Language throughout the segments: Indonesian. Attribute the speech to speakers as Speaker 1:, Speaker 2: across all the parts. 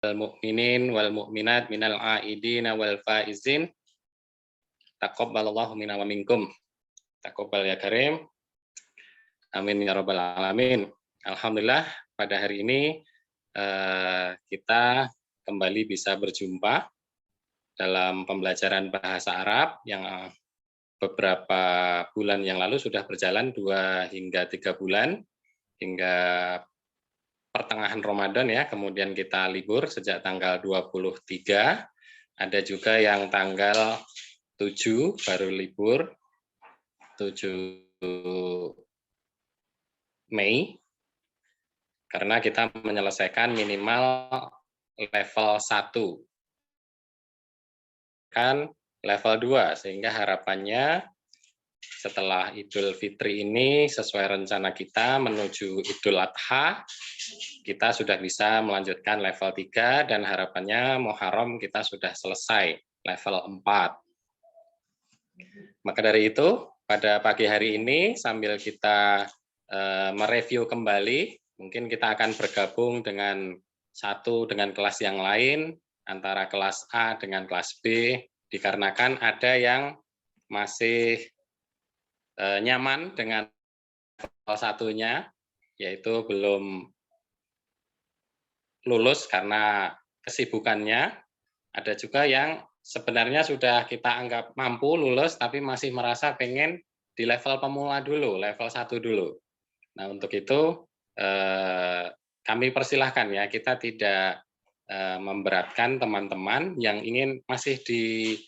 Speaker 1: mukminin wal mukminat minal aidina wal faizin. Taqabbalallahu minna wa minkum. Taqabbal ya karim. Amin ya rabbal alamin. Alhamdulillah pada hari ini kita kembali bisa berjumpa dalam pembelajaran bahasa Arab yang beberapa bulan yang lalu sudah berjalan 2 hingga 3 bulan hingga pertengahan Ramadan ya, kemudian kita libur sejak tanggal 23, ada juga yang tanggal 7 baru libur 7 Mei karena kita menyelesaikan minimal level 1 kan level 2 sehingga harapannya setelah Idul Fitri ini sesuai rencana kita menuju Idul Adha kita sudah bisa melanjutkan level 3 dan harapannya Muharram kita sudah selesai level 4. Maka dari itu pada pagi hari ini sambil kita mereview kembali, mungkin kita akan bergabung dengan kelas yang lain antara kelas A dengan kelas B dikarenakan ada yang masih nyaman dengan level 1-nya yaitu belum lulus karena kesibukannya. Ada juga yang sebenarnya sudah kita anggap mampu lulus tapi masih merasa pengen di level pemula dulu, level 1 dulu. Nah, untuk itu kami persilahkan ya, kita tidak memberatkan teman-teman yang ingin masih di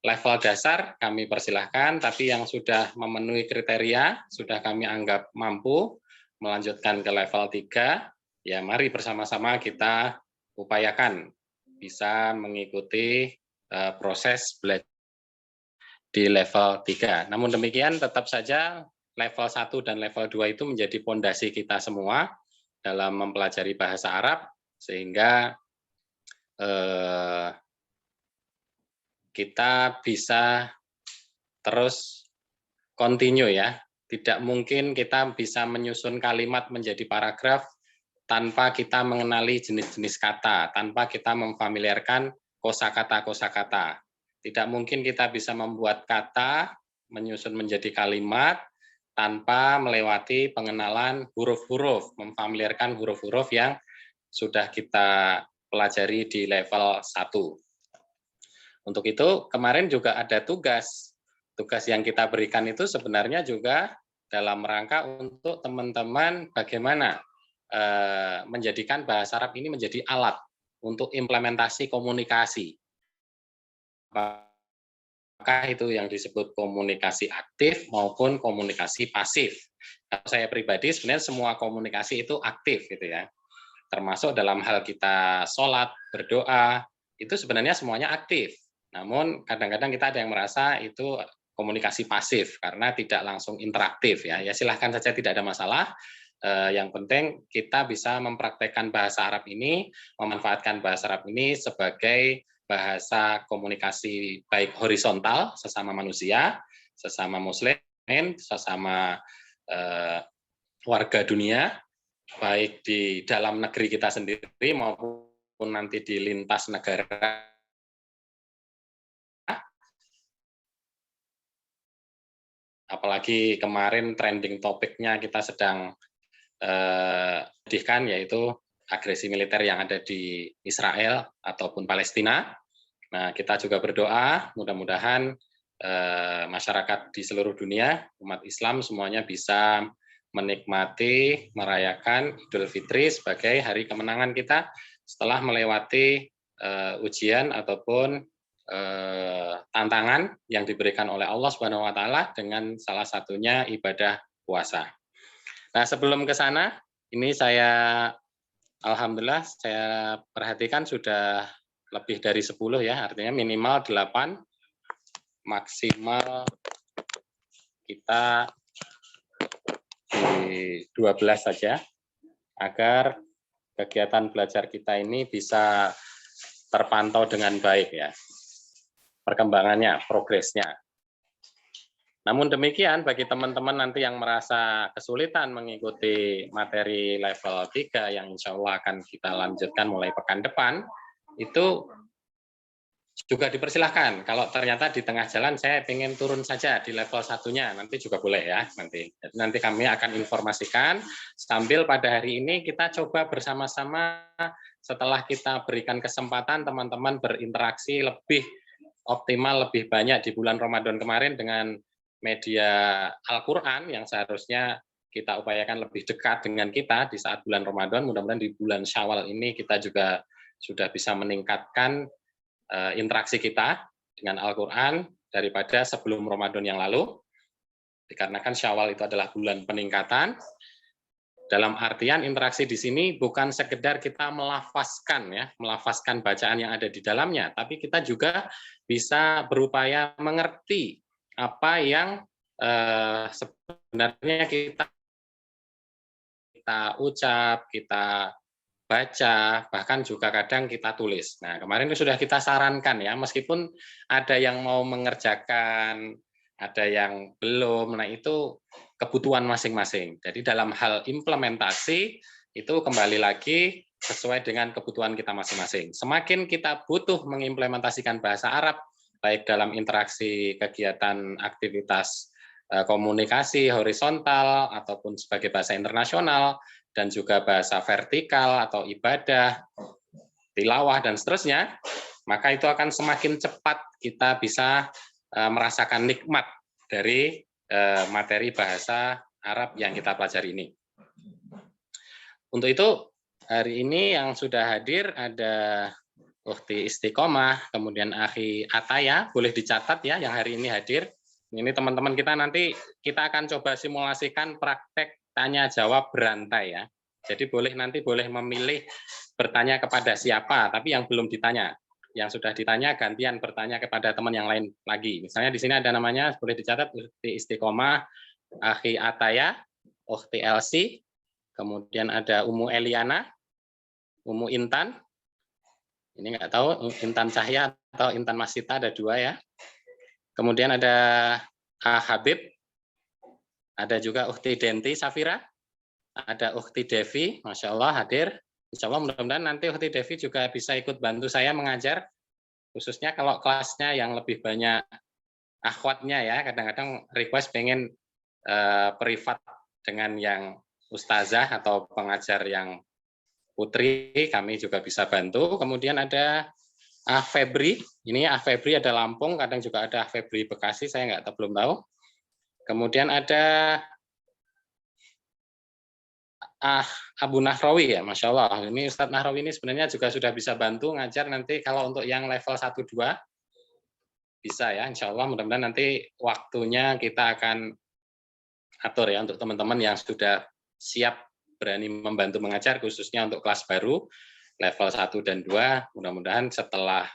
Speaker 1: level dasar, kami persilahkan, tapi yang sudah memenuhi kriteria, sudah kami anggap mampu melanjutkan ke level 3, ya mari bersama-sama kita upayakan bisa mengikuti proses belajar di level 3. Namun demikian tetap saja level 1 dan level 2 itu menjadi pondasi kita semua dalam mempelajari bahasa Arab sehingga kita bisa terus continue ya. Tidak mungkin kita bisa menyusun kalimat menjadi paragraf tanpa kita mengenali jenis-jenis kata, tanpa kita memfamiliarkan kosakata-kosakata. Tidak mungkin kita bisa membuat kata, menyusun menjadi kalimat, tanpa melewati pengenalan huruf-huruf, memfamiliarkan huruf-huruf yang sudah kita pelajari di level 1. Untuk itu, kemarin juga ada tugas. Tugas yang kita berikan itu sebenarnya juga dalam rangka untuk teman-teman bagaimana menjadikan bahasa Arab ini menjadi alat untuk implementasi komunikasi. Apakah itu yang disebut komunikasi aktif maupun komunikasi pasif. Kalau saya pribadi sebenarnya semua komunikasi itu aktif gitu ya. Termasuk dalam hal kita sholat, berdoa, itu sebenarnya semuanya aktif. Namun kadang-kadang kita ada yang merasa itu komunikasi pasif karena tidak langsung interaktif ya. Ya silahkan saja, tidak ada masalah. Yang penting kita bisa mempraktekkan bahasa Arab ini, memanfaatkan bahasa Arab ini sebagai bahasa komunikasi baik horizontal sesama manusia, sesama muslim, sesama warga dunia, baik di dalam negeri kita sendiri maupun nanti di lintas negara. Apalagi kemarin trending topiknya kita sedang yaitu agresi militer yang ada di Israel ataupun Palestina. Nah, kita juga berdoa mudah-mudahan masyarakat di seluruh dunia, umat Islam semuanya bisa menikmati, merayakan Idul Fitri sebagai hari kemenangan kita setelah melewati ujian ataupun tantangan yang diberikan oleh Allah Subhanahu wa taala dengan salah satunya ibadah puasa. Nah, sebelum ke sana, ini alhamdulillah saya perhatikan sudah lebih dari 10 ya, artinya minimal 8, maksimal kita di 12 saja, agar kegiatan belajar kita ini bisa terpantau dengan baik ya, perkembangannya, progresnya. Namun demikian, bagi teman-teman nanti yang merasa kesulitan mengikuti materi level 3 yang insya Allah akan kita lanjutkan mulai pekan depan, itu juga dipersilahkan. Kalau ternyata di tengah jalan saya ingin turun saja di level satunya, nanti juga boleh ya. Nanti kami akan informasikan sambil pada hari ini kita coba bersama-sama setelah kita berikan kesempatan teman-teman berinteraksi lebih optimal, lebih banyak di bulan Ramadan kemarin dengan media Al-Quran yang seharusnya kita upayakan lebih dekat dengan kita di saat bulan Ramadan. Mudah-mudahan di bulan Syawal ini kita juga sudah bisa meningkatkan interaksi kita dengan Al-Quran daripada sebelum Ramadan yang lalu, dikarenakan Syawal itu adalah bulan peningkatan. Dalam artian interaksi di sini bukan sekedar kita melafazkan bacaan yang ada di dalamnya, tapi kita juga bisa berupaya mengerti apa yang sebenarnya kita ucap, kita baca, bahkan juga kadang kita tulis. Nah, kemarin itu sudah kita sarankan ya, meskipun ada yang mau mengerjakan, ada yang belum, nah itu kebutuhan masing-masing. Jadi dalam hal implementasi, itu kembali lagi sesuai dengan kebutuhan kita masing-masing. Semakin kita butuh mengimplementasikan bahasa Arab, baik dalam interaksi kegiatan aktivitas komunikasi horizontal, ataupun sebagai bahasa internasional, dan juga bahasa vertikal atau ibadah, tilawah, dan seterusnya, maka itu akan semakin cepat kita bisa merasakan nikmat dari materi bahasa Arab yang kita pelajari ini. Untuk itu, hari ini yang sudah hadir ada Ukhti Istiqomah, kemudian Akhi Ataya, boleh dicatat ya yang hari ini hadir. Ini teman-teman kita nanti kita akan coba simulasikan praktek tanya jawab berantai ya. Jadi nanti boleh memilih bertanya kepada siapa, tapi yang belum ditanya. Yang sudah ditanya gantian bertanya kepada teman yang lain lagi. Misalnya di sini ada namanya, boleh dicatat, Ukhti Istiqomah, Akhi Ataya, Ukhti Elsi, kemudian ada Umu Eliana, Umu Intan. Ini nggak tahu Intan Cahya atau Intan Masita, ada dua ya. Kemudian ada Habib, ada juga Ukhti Denti Safira, ada Ukhti Devi, Masya Allah hadir. Insya Allah mudah-mudahan nanti Ukhti Devi juga bisa ikut bantu saya mengajar, khususnya kalau kelasnya yang lebih banyak akhwatnya ya, kadang-kadang request pengen privat dengan yang ustazah atau pengajar yang putri, kami juga bisa bantu. Kemudian ada Febri, ini Febri ada Lampung, kadang juga ada Febri Bekasi, saya belum tahu. Kemudian ada Abu Nahrawi ya, Masya Allah. Ini Ustadz Nahrawi ini sebenarnya juga sudah bisa bantu ngajar nanti kalau untuk yang level 1-2 bisa ya, Insya Allah. Mudah-mudahan nanti waktunya kita akan atur ya untuk teman-teman yang sudah siap berani membantu mengajar, khususnya untuk kelas baru level 1 dan 2. Mudah-mudahan setelah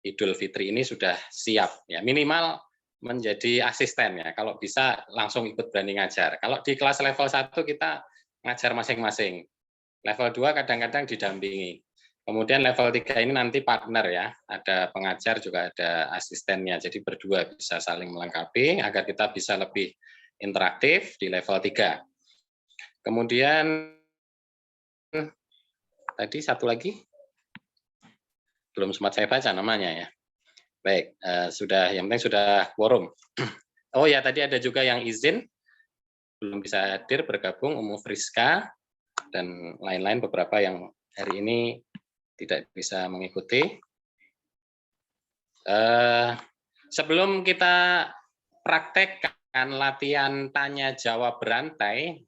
Speaker 1: Idul Fitri ini sudah siap ya, minimal menjadi asisten ya. Kalau bisa langsung ikut berani ngajar. Kalau di kelas level 1 kita ngajar masing-masing. Level 2 kadang-kadang didampingi. Kemudian level 3 ini nanti partner ya, ada pengajar juga ada asistennya. Jadi berdua bisa saling melengkapi agar kita bisa lebih interaktif di level 3. Kemudian tadi satu lagi belum sempat saya baca namanya ya. Baik, sudah, yang penting sudah quorum. Oh ya, tadi ada juga yang izin belum bisa hadir bergabung, Umu Friska dan lain-lain, beberapa yang hari ini tidak bisa mengikuti. Sebelum kita praktekkan latihan tanya jawab berantai,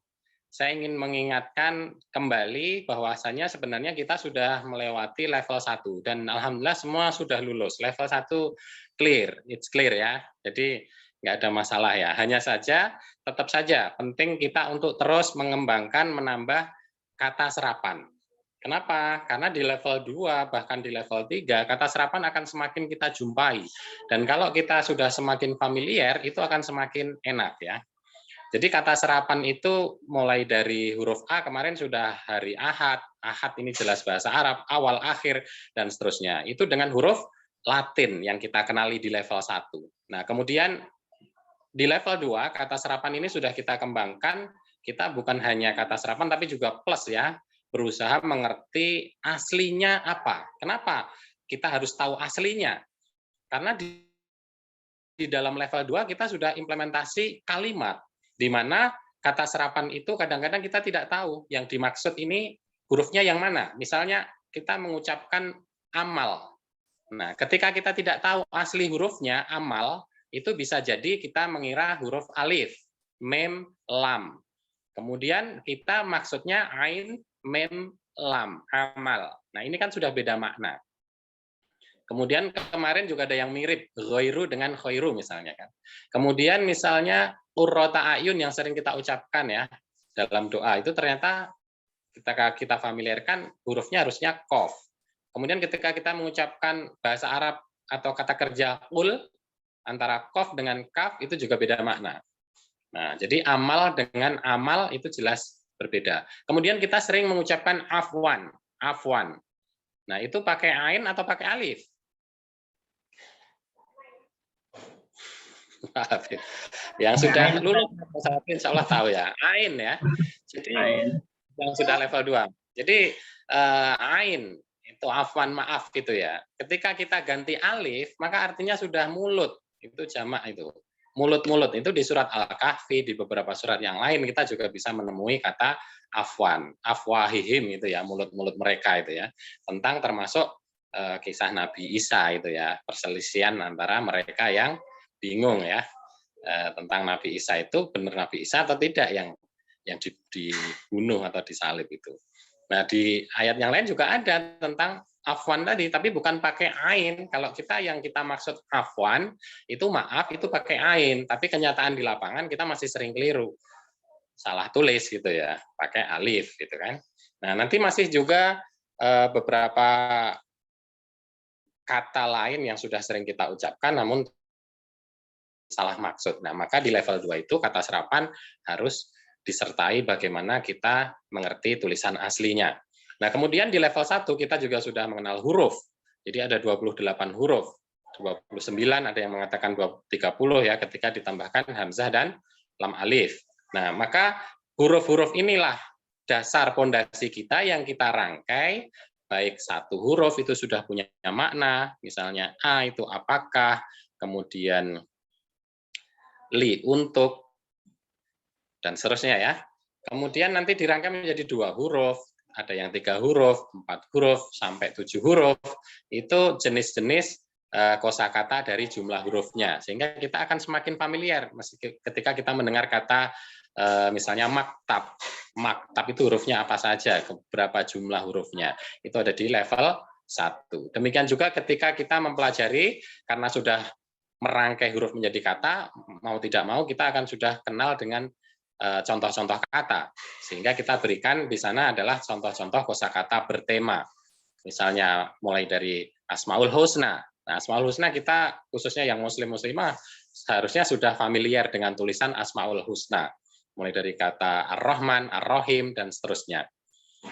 Speaker 1: saya ingin mengingatkan kembali bahwasanya sebenarnya kita sudah melewati level 1 dan alhamdulillah semua sudah lulus. Level 1 clear, it's clear ya. Jadi nggak ada masalah ya. Hanya saja tetap saja penting kita untuk terus mengembangkan, menambah kata serapan. Kenapa? Karena di level 2 bahkan di level 3 kata serapan akan semakin kita jumpai. Dan kalau kita sudah semakin familiar itu akan semakin enak ya. Jadi kata serapan itu mulai dari huruf A, kemarin sudah hari Ahad, Ahad ini jelas bahasa Arab, awal, akhir, dan seterusnya. Itu dengan huruf Latin yang kita kenali di level 1. Nah, kemudian di level 2, kata serapan ini sudah kita kembangkan, kita bukan hanya kata serapan, tapi juga plus ya. berusaha mengerti aslinya apa. Kenapa kita harus tahu aslinya? Karena di dalam level 2 kita sudah implementasi kalimat, di mana kata serapan itu kadang-kadang kita tidak tahu yang dimaksud ini hurufnya yang mana. Misalnya kita mengucapkan amal. Nah, ketika kita tidak tahu asli hurufnya, amal, itu bisa jadi kita mengira huruf alif, mem, lam. Kemudian kita maksudnya ain, mem, lam, amal. Nah, ini kan sudah beda makna. Kemudian kemarin juga ada yang mirip ghairu dengan khairu misalnya kan. Kemudian misalnya qurrata ayun yang sering kita ucapkan ya dalam doa itu ternyata kita familiarkan hurufnya harusnya qaf. Kemudian ketika kita mengucapkan bahasa Arab atau kata kerja ul antara qaf dengan kaf itu juga beda makna. Nah, jadi amal dengan amal itu jelas berbeda. Kemudian kita sering mengucapkan afwan, afwan. Nah, itu pakai ain atau pakai alif? Yang sudah lulus insya Allah tahu ya, ain ya. Jadi yang sudah level 2. Jadi ain itu afwan maaf gitu ya. Ketika kita ganti alif, maka artinya sudah mulut. Itu jamak itu. Mulut-mulut itu di surat Al-Kahfi, di beberapa surat yang lain kita juga bisa menemui kata afwan, afwahihim itu ya, mulut-mulut mereka itu ya. Tentang termasuk kisah Nabi Isa itu ya, perselisihan antara mereka yang bingung ya tentang Nabi Isa itu benar Nabi Isa atau tidak yang dibunuh atau disalib itu. Nah, di ayat yang lain juga ada tentang afwan tadi, tapi bukan pakai ain. Kalau yang kita maksud afwan itu maaf itu pakai ain, tapi kenyataan di lapangan kita masih sering keliru. Salah tulis gitu ya, pakai alif gitu kan. Nah, nanti masih juga beberapa kata lain yang sudah sering kita ucapkan namun salah maksud. Nah, maka di level 2 itu kata serapan harus disertai bagaimana kita mengerti tulisan aslinya. Nah, kemudian di level 1 kita juga sudah mengenal huruf. Jadi ada 28 huruf. 29 ada yang mengatakan 30 ya ketika ditambahkan hamzah dan lam alif. Nah, maka huruf-huruf inilah dasar pondasi kita yang kita rangkai, baik satu huruf itu sudah punya makna, misalnya A itu apakah, kemudian li untuk, dan seterusnya ya. Kemudian nanti dirangkai menjadi 2 huruf, ada yang 3 huruf, 4 huruf, sampai 7 huruf. Itu jenis-jenis kosakata dari jumlah hurufnya. Sehingga kita akan semakin familiar ketika kita mendengar kata misalnya maktab. Maktab itu hurufnya apa saja, berapa jumlah hurufnya. Itu ada di level 1. Demikian juga ketika kita mempelajari, karena sudah merangkai huruf menjadi kata, mau tidak mau kita akan sudah kenal dengan contoh-contoh kata. Sehingga kita berikan di sana adalah contoh-contoh kosakata bertema. Misalnya mulai dari Asmaul Husna. Nah, Asmaul Husna kita khususnya yang muslim-muslimah seharusnya sudah familiar dengan tulisan Asmaul Husna. Mulai dari kata Ar-Rahman, Ar-Rahim, dan seterusnya.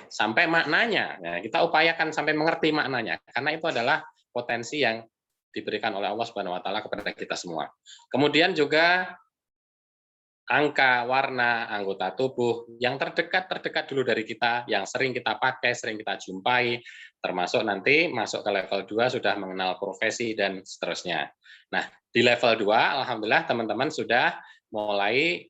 Speaker 1: Sampai maknanya. Nah, kita upayakan sampai mengerti maknanya. Karena itu adalah potensi yang diberikan oleh Allah Subhanahu wa taala kepada kita semua. Kemudian juga angka, warna, anggota tubuh yang terdekat dulu dari kita, yang sering kita pakai, sering kita jumpai, termasuk nanti masuk ke level 2 sudah mengenal profesi dan seterusnya. Nah, di level 2 alhamdulillah teman-teman sudah mulai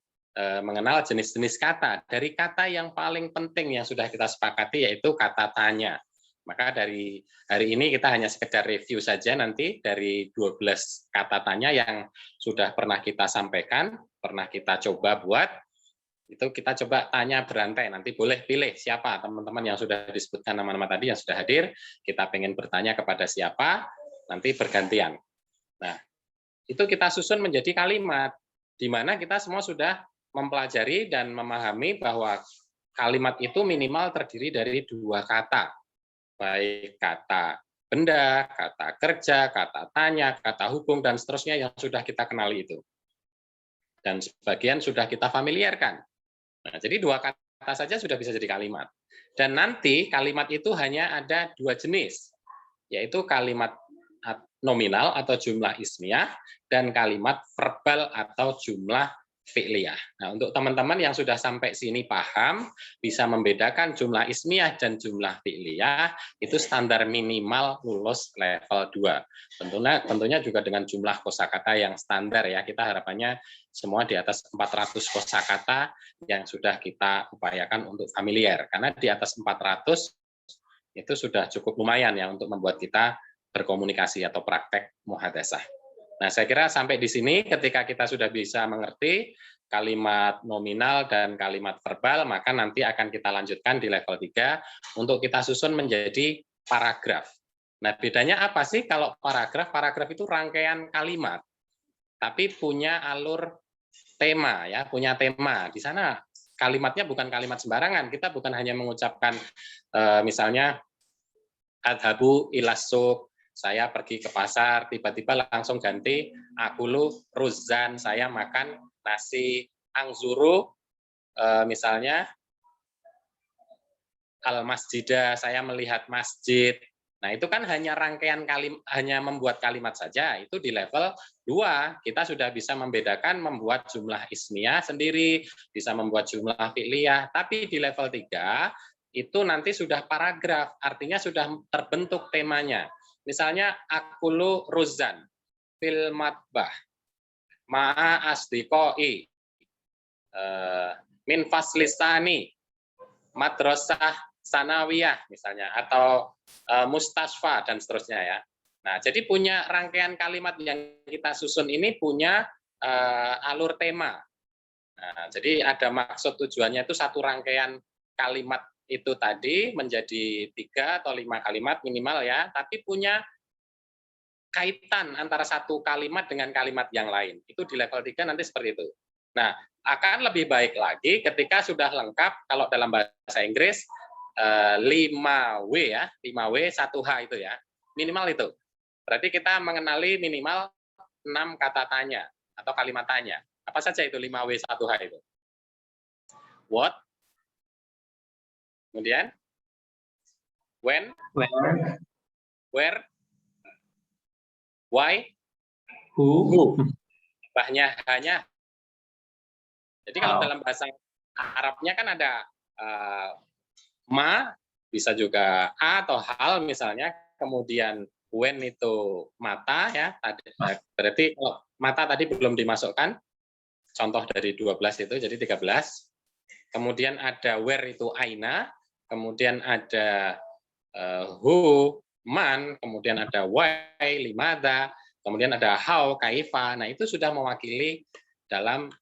Speaker 1: mengenal jenis-jenis kata. Dari kata yang paling penting yang sudah kita sepakati yaitu kata tanya. Maka dari hari ini kita hanya sekedar review saja nanti dari 12 kata tanya yang sudah pernah kita sampaikan, pernah kita coba buat, itu kita coba tanya berantai. Nanti boleh pilih siapa teman-teman yang sudah disebutkan nama-nama tadi yang sudah hadir, kita pengen bertanya kepada siapa, nanti bergantian. Nah, itu kita susun menjadi kalimat, di mana kita semua sudah mempelajari dan memahami bahwa kalimat itu minimal terdiri dari 2 kata. Baik kata benda, kata kerja, kata tanya, kata hubung, dan seterusnya yang sudah kita kenali itu. Dan sebagian sudah kita familiarkan. Nah, jadi 2 kata saja sudah bisa jadi kalimat. Dan nanti kalimat itu hanya ada 2 jenis, yaitu kalimat nominal atau jumlah ismiyah, dan kalimat verbal atau jumlah fi'liyah. Nah, untuk teman-teman yang sudah sampai sini paham, bisa membedakan jumlah ismiyah dan jumlah fi'liyah, itu standar minimal lulus level 2. Tentunya juga dengan jumlah kosakata yang standar ya. Kita harapannya semua di atas 400 kosakata yang sudah kita upayakan untuk familiar. Karena di atas 400 itu sudah cukup lumayan ya untuk membuat kita berkomunikasi atau praktek muhadasah. Nah, saya kira sampai di sini ketika kita sudah bisa mengerti kalimat nominal dan kalimat verbal, maka nanti akan kita lanjutkan di level 3 untuk kita susun menjadi paragraf. Nah, bedanya apa sih kalau paragraf? Paragraf itu rangkaian kalimat, tapi punya alur tema ya, punya tema. Di sana kalimatnya bukan kalimat sembarangan. Kita bukan hanya mengucapkan misalnya adhabu ilas suq, saya pergi ke pasar, tiba-tiba langsung ganti akulu ruzan, saya makan nasi, angzuru misalnya al masjidah, saya melihat masjid. Nah, itu kan hanya rangkaian kalimat, hanya membuat kalimat saja. Itu di level 2 kita sudah bisa membedakan, membuat jumlah ismiyah sendiri, bisa membuat jumlah fi'liyah. Tapi di level 3 itu nanti sudah paragraf, artinya sudah terbentuk temanya. Misalnya akulu ruzan fil matbah ma'a asdiqoi min faslisani madrasah sanawiyah misalnya, atau mustasfa dan seterusnya ya. Nah, jadi punya rangkaian kalimat yang kita susun ini punya alur tema. Nah, jadi ada maksud tujuannya itu satu rangkaian kalimat itu tadi menjadi 3 atau 5 kalimat minimal ya, tapi punya kaitan antara satu kalimat dengan kalimat yang lain. Itu di level 3 nanti seperti itu. Nah, akan lebih baik lagi ketika sudah lengkap, kalau dalam bahasa Inggris 5W ya, 5W 1H itu ya. Minimal itu. Berarti kita mengenali minimal 6 kata tanya atau kalimat tanya. Apa saja itu 5W 1H itu? What? Kemudian when, where, why, who. Bahnya hanya. Jadi kalau dalam bahasa Arabnya kan ada ma, bisa juga a atau hal misalnya, kemudian when itu mata ya, berarti kalau mata tadi belum dimasukkan, contoh dari 12 itu jadi 13. Kemudian ada where itu aina, kemudian ada who, man, kemudian ada why, limada, kemudian ada how, kaifa. Nah, itu sudah mewakili dalam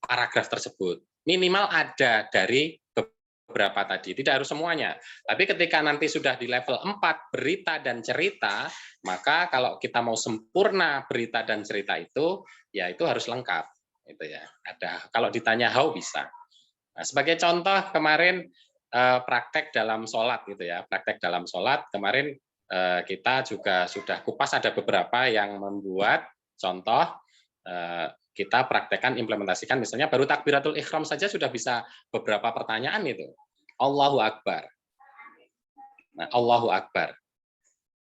Speaker 1: paragraf tersebut. Minimal ada dari beberapa tadi, tidak harus semuanya. Tapi ketika nanti sudah di level 4 berita dan cerita, maka kalau kita mau sempurna berita dan cerita itu, ya itu harus lengkap. Itu ya. Ada. Kalau ditanya how bisa. Nah, sebagai contoh kemarin praktek dalam sholat gitu ya, praktek dalam sholat kemarin kita juga sudah kupas ada beberapa yang membuat contoh kita praktekkan implementasikan, misalnya baru takbiratul ihram saja sudah bisa beberapa pertanyaan itu. Allahu Akbar. Nah, Allahu Akbar.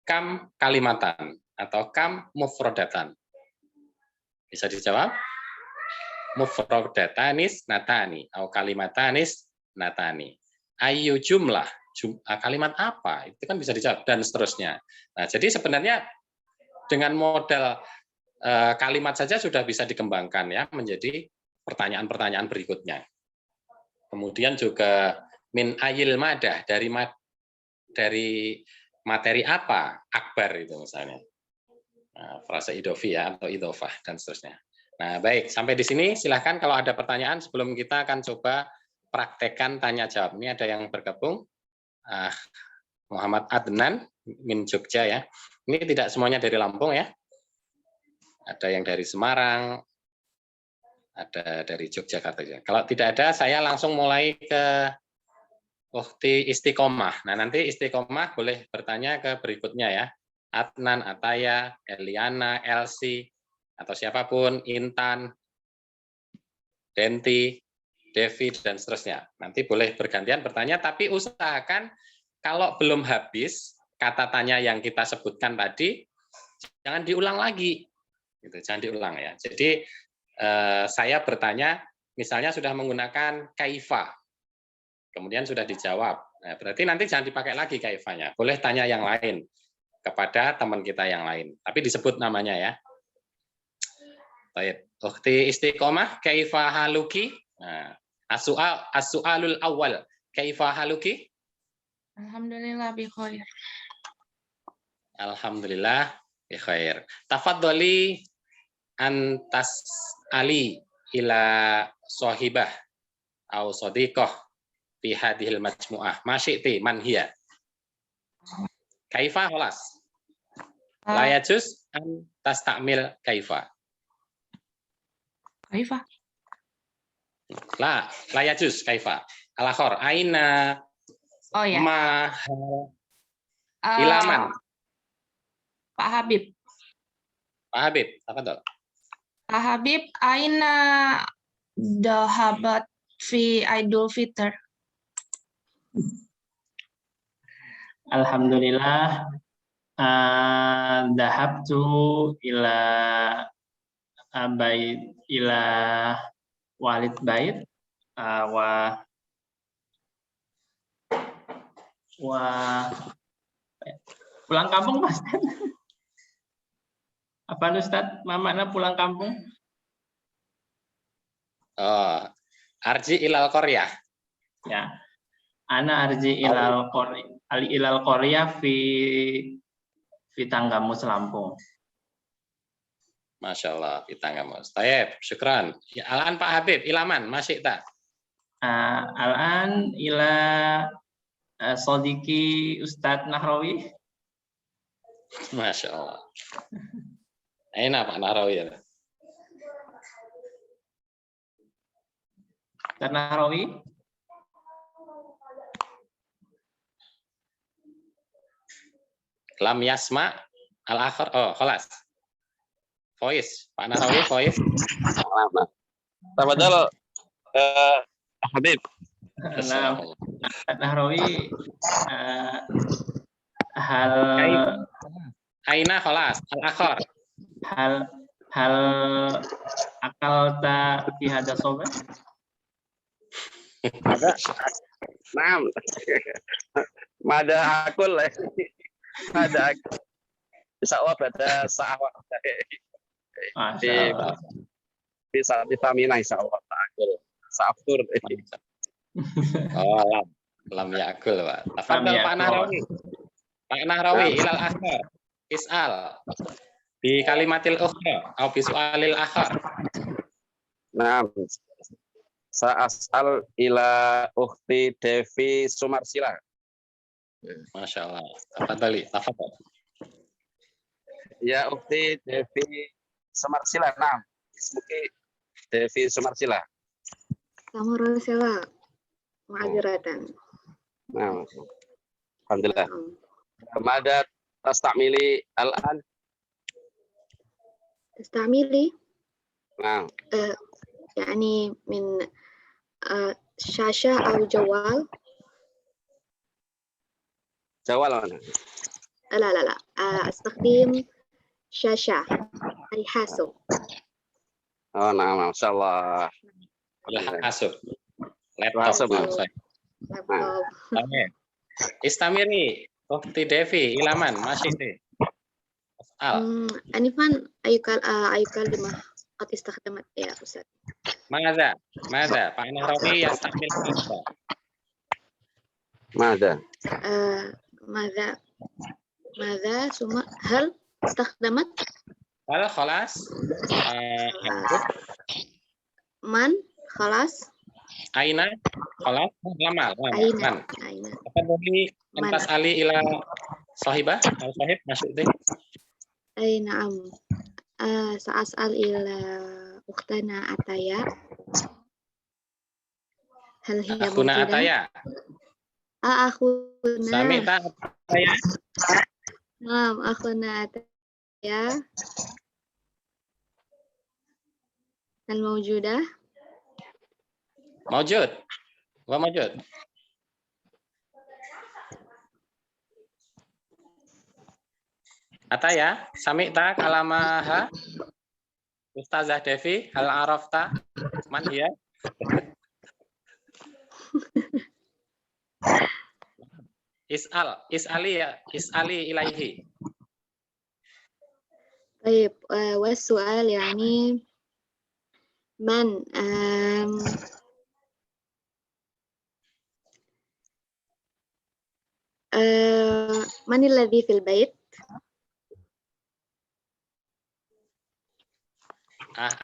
Speaker 1: Kam kalimatan atau kam mufrodatan. Bisa dijawab? Mufrodatanis natani atau kalimatanis natani. Ayu jumlah, kalimat apa? Itu kan bisa dijawab dan seterusnya. Nah, jadi sebenarnya dengan modal kalimat saja sudah bisa dikembangkan ya menjadi pertanyaan-pertanyaan berikutnya. Kemudian juga min ayil madah, dari materi apa akbar itu misalnya. Nah, frase idofi ya atau idofah dan seterusnya. Nah, baik, sampai di sini silahkan kalau ada pertanyaan sebelum kita akan coba praktekkan tanya jawab. Ini ada yang bergabung, Muhammad Adnan min Jogja ya. Ini tidak semuanya dari Lampung ya. Ada yang dari Semarang, ada dari Yogyakarta. Kalau tidak ada, saya langsung mulai ke Ukhti Istiqomah. Nah, nanti Istiqomah boleh bertanya ke berikutnya ya. Adnan, Ataya, Eliana, Elsie, atau siapapun, Intan, Denti, Devi, dan seterusnya. Nanti boleh bergantian bertanya, tapi usahakan kalau belum habis kata tanya yang kita sebutkan tadi, jangan diulang lagi. Gitu, jangan diulang ya. Jadi saya bertanya, misalnya sudah menggunakan kaifa, kemudian sudah dijawab. Nah, berarti nanti jangan dipakai lagi kaifanya. Boleh tanya yang lain kepada teman kita yang lain. Tapi disebut namanya ya. Baik. Ukhti istiqomah, kaifa haluki? Nah, as-su'alul awal. Kaifa haluki?
Speaker 2: Alhamdulillah bi khair.
Speaker 1: Alhamdulillah bi khair. Tafadhali antas ali ila sahibah au sadiqah fi hadhil majmu'ah. Masyiti man hiya? Kaifa khalas. La yajuz an tastamil kaifa.
Speaker 2: Kaifa.
Speaker 1: La yajuz kaifa. Al-akhar aina
Speaker 2: Oh ya.
Speaker 1: ma ilaman.
Speaker 2: Pak Habib.
Speaker 1: Pak Habib, tafadhol.
Speaker 2: Pak Habib, aina dhahabat fi Idul Fitr?
Speaker 3: Alhamdulillah, dhahabtu ila ila walid bait wa pulang kampung, Mas. Apa Ustaz? Makna pulang kampung?
Speaker 1: Oh, arji ilal qaryah.
Speaker 3: Ya. Ana arji ilal qaryah fi Tanggamus Lampung.
Speaker 1: Masya Allah, di Tanggamus. Tayyib, syukran. Ya, alan Pak Habib, ilaman, masih tak?
Speaker 3: Al-an ila Sodiki Ustadz Nahrawi.
Speaker 1: Masya Allah. Enak Pak Nahrawi ya.
Speaker 3: Ustadz Nahrawi.
Speaker 1: Lam yasma al-akhir. Oh, khalas. Voice, Pak Nahrawi, voice.
Speaker 4: Tafadhal Habib.
Speaker 3: Nah, Nahrawi hal
Speaker 1: Aina khalas, al-akhir.
Speaker 3: hal akal ta fi hada sobat.
Speaker 4: Naam. Mada akul. Mada akul. Insyaallah pada sa'awat.
Speaker 3: Masyaallah.
Speaker 4: Bisa vitamina insyaallah akul. Sa'afur.
Speaker 1: Oh, lam yakul, Pak. Tafadhal Pak Nahrawi. Pak Nahrawi ilal akhir. Is'al di kalimatil ukhra atau bi su'alil akhar.
Speaker 4: Naam. Sa'asal ila ukhti Devi Sumarsila.
Speaker 1: Masya Allah. Tafadhali, tafadhal.
Speaker 4: Ya ukhti Devi Sumarsila. Naam. Ismuki Devi Sumarsila.
Speaker 5: Sumarsila. Ma'adziratan.
Speaker 4: Nah, alhamdulillah. Mada tastamili al-an?
Speaker 5: Tastamili?
Speaker 4: Nah.
Speaker 5: يعني من شاشة أو جوال.
Speaker 4: جوال أنا.
Speaker 5: لا أستخدم شاشة أي حاسوب.
Speaker 4: Oh, nah, masya Allah.
Speaker 1: Hasub. Laptop.
Speaker 5: Laptop.
Speaker 1: Istamiri, Ukhti Devi, ilaman, masih deh.
Speaker 5: Anifan ayu kalimah qad istakhdamat ya Ustaz.
Speaker 1: Mada, Pak Nahrawi yastamil kaifa.
Speaker 4: Mada.
Speaker 5: Mada suma hal istakhdamat.
Speaker 1: Hal khalas.
Speaker 5: Man khalas.
Speaker 1: Aina khalas. Lama.
Speaker 5: Aina.
Speaker 1: Apa dari entas ali ila sahibah atau sahib masuk deh.
Speaker 5: Na'am. Sa'as'al ila ukhtana Ataya. Hal hiya
Speaker 1: Akhuna Ataya.
Speaker 5: Akhuna.
Speaker 1: Sami'ta Ataya.
Speaker 5: Naam, akhuna Ataya. Hal mawjudah?
Speaker 1: Mawjud. Wa mawjud. Ataya, sami'ta kalamaha. Ustazah Devi, hal arafta man hiya? Is'ali ilaihi.
Speaker 5: طيب والسؤال يعني من من الذي في البيت؟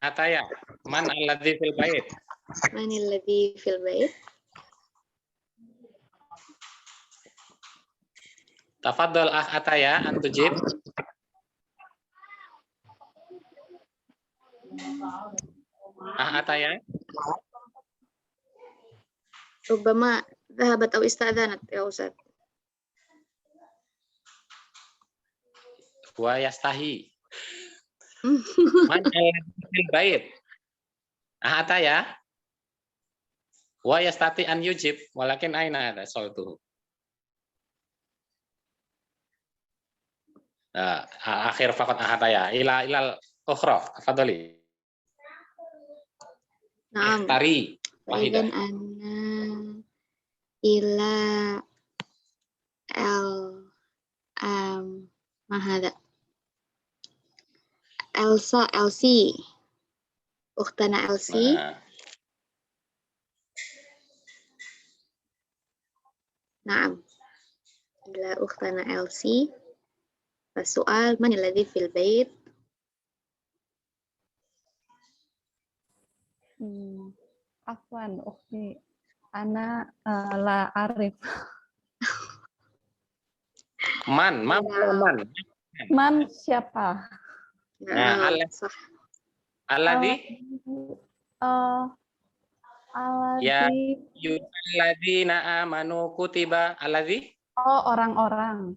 Speaker 1: Ataya, man alladzi fil bait?
Speaker 5: من الذي في البيت؟
Speaker 1: Tafadhol Ataya antujib. Ataya.
Speaker 5: ربما ذهبت أو استأذنت يا أستاذ.
Speaker 1: Wa yastahi. Man alladzi fil bait? Ataya. Wa yastati an yujib, walakin aina soltuhu. Akhir faqat Ataya. Ilal ukhra. Tafadholi.
Speaker 5: نعم.
Speaker 1: Tari.
Speaker 5: فإذا
Speaker 1: Wahidah.
Speaker 5: أنا إلى ما هذا؟ إلسي أختنا إلسي. نعم إلى أختنا إلسي. فالسؤال من الذي في البيت؟
Speaker 6: Afwan, Ukhti. Ana la arif.
Speaker 1: Man.
Speaker 6: Man siapa?
Speaker 1: Nah,
Speaker 5: صح.
Speaker 1: alladzi
Speaker 6: Alladzi.
Speaker 1: alladzina amanu kutiba alladzi.
Speaker 6: Oh, orang-orang.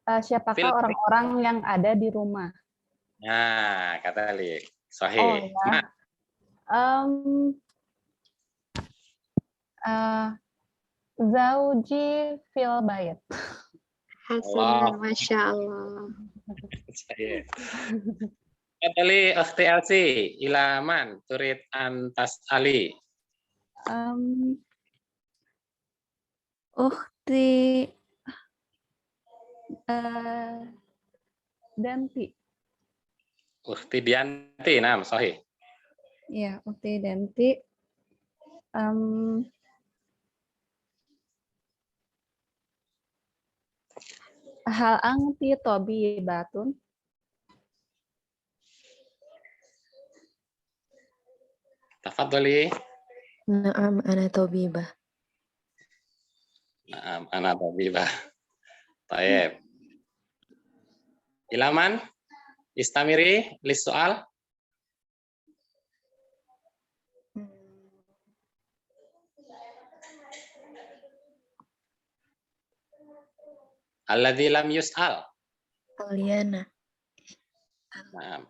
Speaker 6: Siapakah orang-orang yang ada di rumah?
Speaker 1: Nah, kata Ali. Sahih.
Speaker 6: Oh ya. Zauji fil bait.
Speaker 5: Hasanan, Masya Allah.
Speaker 1: Kali Ukhti Elsi, ilaman turid antas Ali.
Speaker 6: Ukhti Danti.
Speaker 1: Ukhti Dianti, nam, sahih.
Speaker 6: Ya, Ukhti Danti. Hal anti tabibatun?
Speaker 1: Tafadholi.
Speaker 7: Naam, ana tabibah.
Speaker 1: Naam, ana tabibah. Taib. Ilaman, istamiri lis soal. Alladzi lam yus'al.
Speaker 7: Aliana.
Speaker 1: Naam.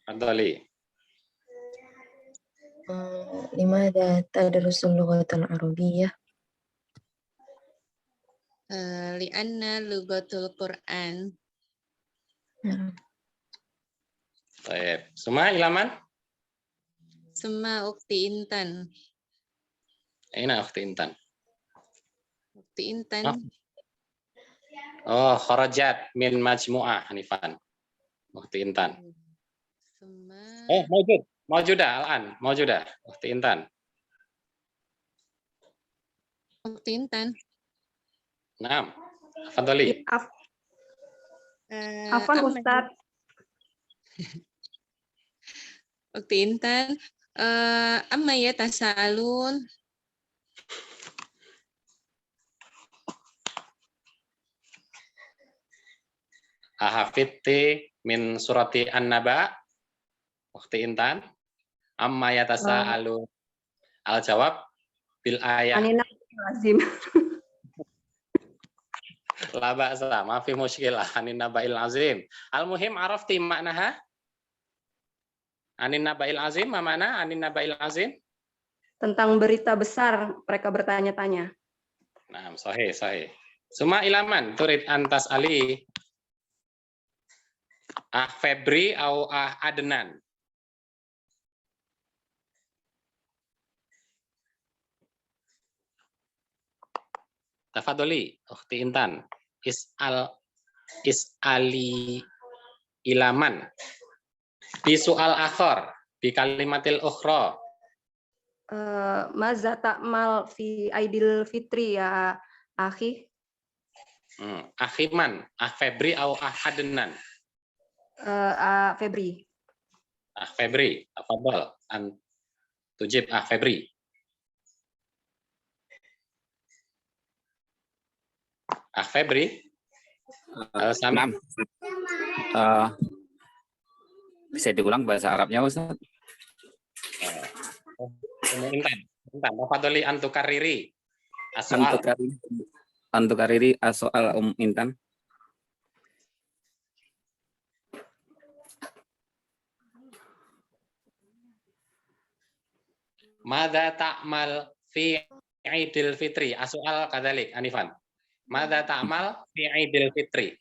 Speaker 1: Tafadholi.
Speaker 7: Limadha tadrusul lughatal arabiyyah?
Speaker 8: Li'anna lughatul Qur'an.
Speaker 1: Taib. Semua ilaman?
Speaker 8: Semua Ukhti Intan.
Speaker 1: Aina Ukhti Intan?
Speaker 8: Ukhti Intan.
Speaker 1: Oh, kharajat min majmu'ah Hanifan. Ukhti Intan.
Speaker 8: Semua.
Speaker 1: Maujudah al-an. Maujudah. Ukhti Intan.
Speaker 8: Ukhti Intan.
Speaker 1: Naam. Tafadholi.
Speaker 9: Afwan Ustaz.
Speaker 8: Ukhti Intan. Amma yatasaalun.
Speaker 1: Ahafidti min surati An-Naba. Ukhti Intan. Amma yatasaalu. Al-jawab bil ayat.
Speaker 9: Anina lazim.
Speaker 1: La ba'sa, ma fi mushkilah. Anin naba'il azim. Al-muhim arafti maknaha? Anin naba'il azim, ma makna anin naba'il azim?
Speaker 9: Tentang berita besar mereka bertanya-tanya.
Speaker 1: Nah, sahih. Suma ilaman turid antas Ali. Febri au Adnan. Tafadholi, Ukhti Intan. Is'ali ilaman. Bi soal akhar, bi kalimatil ukhra.
Speaker 9: Maza ta'mal fi Aidil Fitri ya akhi.
Speaker 1: Akhiman, Febri atau Adnan?
Speaker 9: Febri.
Speaker 1: Febri, tafadhol. Tujib Febri. Febri.
Speaker 10: Naam. Bisa diulang bahasa Arabnya, Ustaz?
Speaker 1: Intan, tafadholi antukariri. As-soal.
Speaker 10: Antukariri as-soal Intan.
Speaker 1: Mada ta'mal fi Idul Fitri? As-soal kadzalik, Anifan. Mada ta'mal fi Idul Fitri?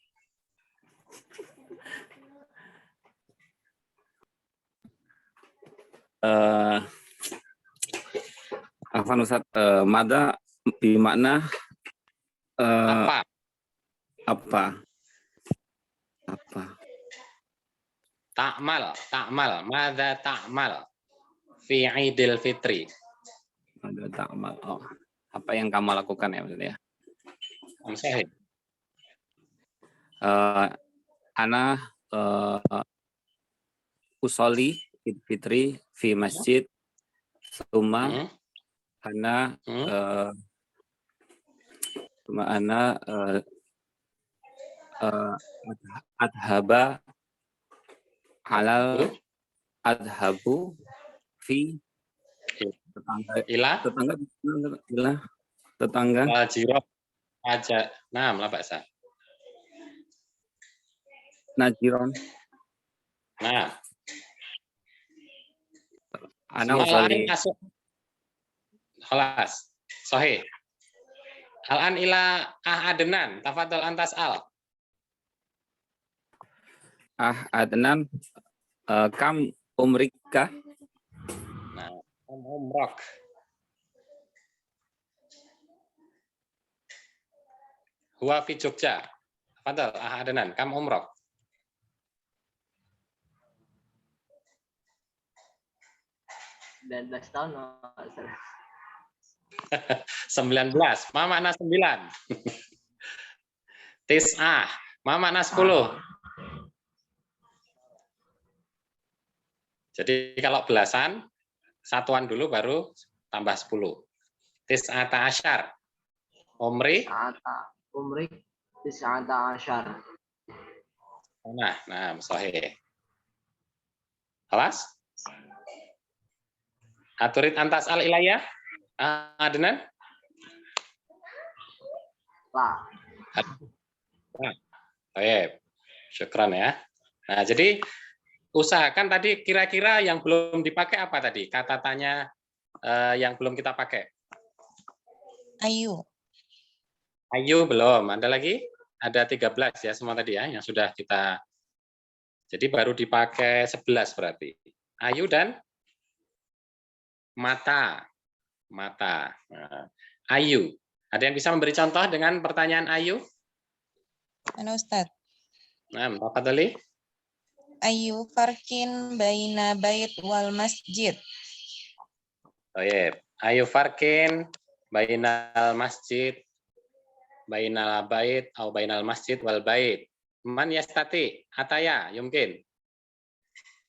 Speaker 10: Afwan Ustaz, mada bermakna apa?
Speaker 1: Ta'mal. Mada ta'mal fi Idul Fitri?
Speaker 10: Mada ta'mal. Oh, apa yang kamu lakukan ya maksudnya?
Speaker 1: Sahih.
Speaker 10: Ana usolli Idul Fitri fi masjid summa ana adhabu fi tetangga
Speaker 1: Jirah aja. Nah, lah bahasa.
Speaker 10: Najiron.
Speaker 1: Nah.
Speaker 10: Ana usolli.
Speaker 1: Khalas. Sahih. Al-an ila Adnan, tafadhol antas al.
Speaker 10: Adnan, kam umrika?
Speaker 1: Nah, umrok. Huwa fi Jogja. Tafadhol Adnan, kam umrok.
Speaker 3: 19 tahun.
Speaker 1: 19. Ma makna 9? Tis'ah. Ma makna 10? Jadi kalau belasan, satuan dulu baru tambah 10. Tis'ata asyar. Umri?
Speaker 3: Umri tis'ata asyar.
Speaker 1: Nah, sahih. Kelas? Aturid antas al ilayah? Adnan?
Speaker 3: Lah.
Speaker 1: Baik. Syukran ya. Nah, jadi usahakan tadi kira-kira yang belum dipakai apa tadi? Kata tanya yang belum kita pakai.
Speaker 8: Ayu.
Speaker 1: Ayu belum. Ada lagi? Ada 13 ya semua tadi ya yang sudah kita. Jadi baru dipakai 11 berarti. Ayu dan mata. Nah, Ayu. Ada yang bisa memberi contoh dengan pertanyaan Ayu?
Speaker 8: Mana Ustaz?
Speaker 1: Nah, tafadholi.
Speaker 8: Ayu farkin baina bait wal masjid.
Speaker 1: Baik. Ayu farkin bainal masjid, bainal bait atau bainal masjid wal bait. Man yastati? Ataya, yumkin.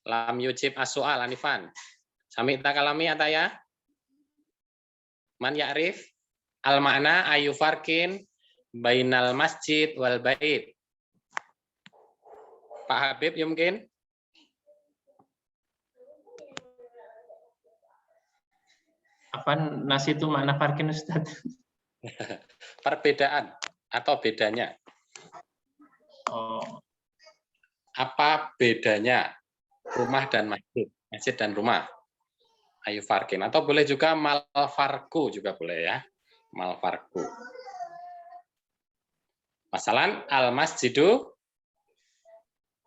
Speaker 1: Lam yujib as-su'al Anifan. Sami takalami ataya? Man ya'rif? Al-makna ayu farkin bainal masjid wal bait. Pak Habib yumkin?
Speaker 3: Apa nasi itu makna farkin Ustaz?
Speaker 1: Perbedaan atau bedanya.
Speaker 3: Oh.
Speaker 1: Apa bedanya rumah dan masjid, masjid dan rumah? Ayu farkin atau boleh juga mal farku juga boleh ya. Mal farku. Masalan al masjidu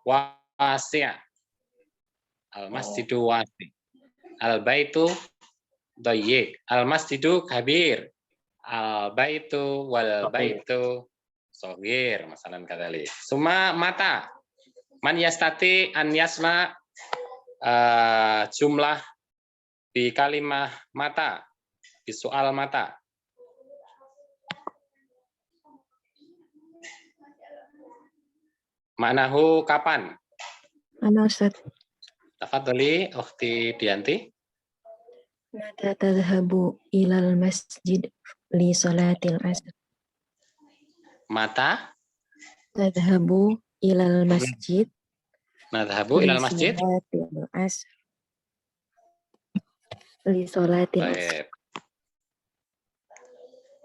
Speaker 1: wasi'. Al masjidu wasi'. Al baitu dayyiq. Al masjidu kabir. Al-baitu wal baitu shogir, masalan kadali. Suma mata. Man yastati an yasma jumlah bi kalimah mata. Bi soal mata. Maknahu kapan?
Speaker 7: Ana Ustaz.
Speaker 1: Tafadhali ukhti Dianti.
Speaker 7: Mata tadhhabu ilal masjid li salatil asr.
Speaker 1: Mata
Speaker 7: Tadhhabu ilal masjid
Speaker 1: nadhabu ilal masjid.
Speaker 7: salatil asr. Li salatil asr.
Speaker 1: Baik.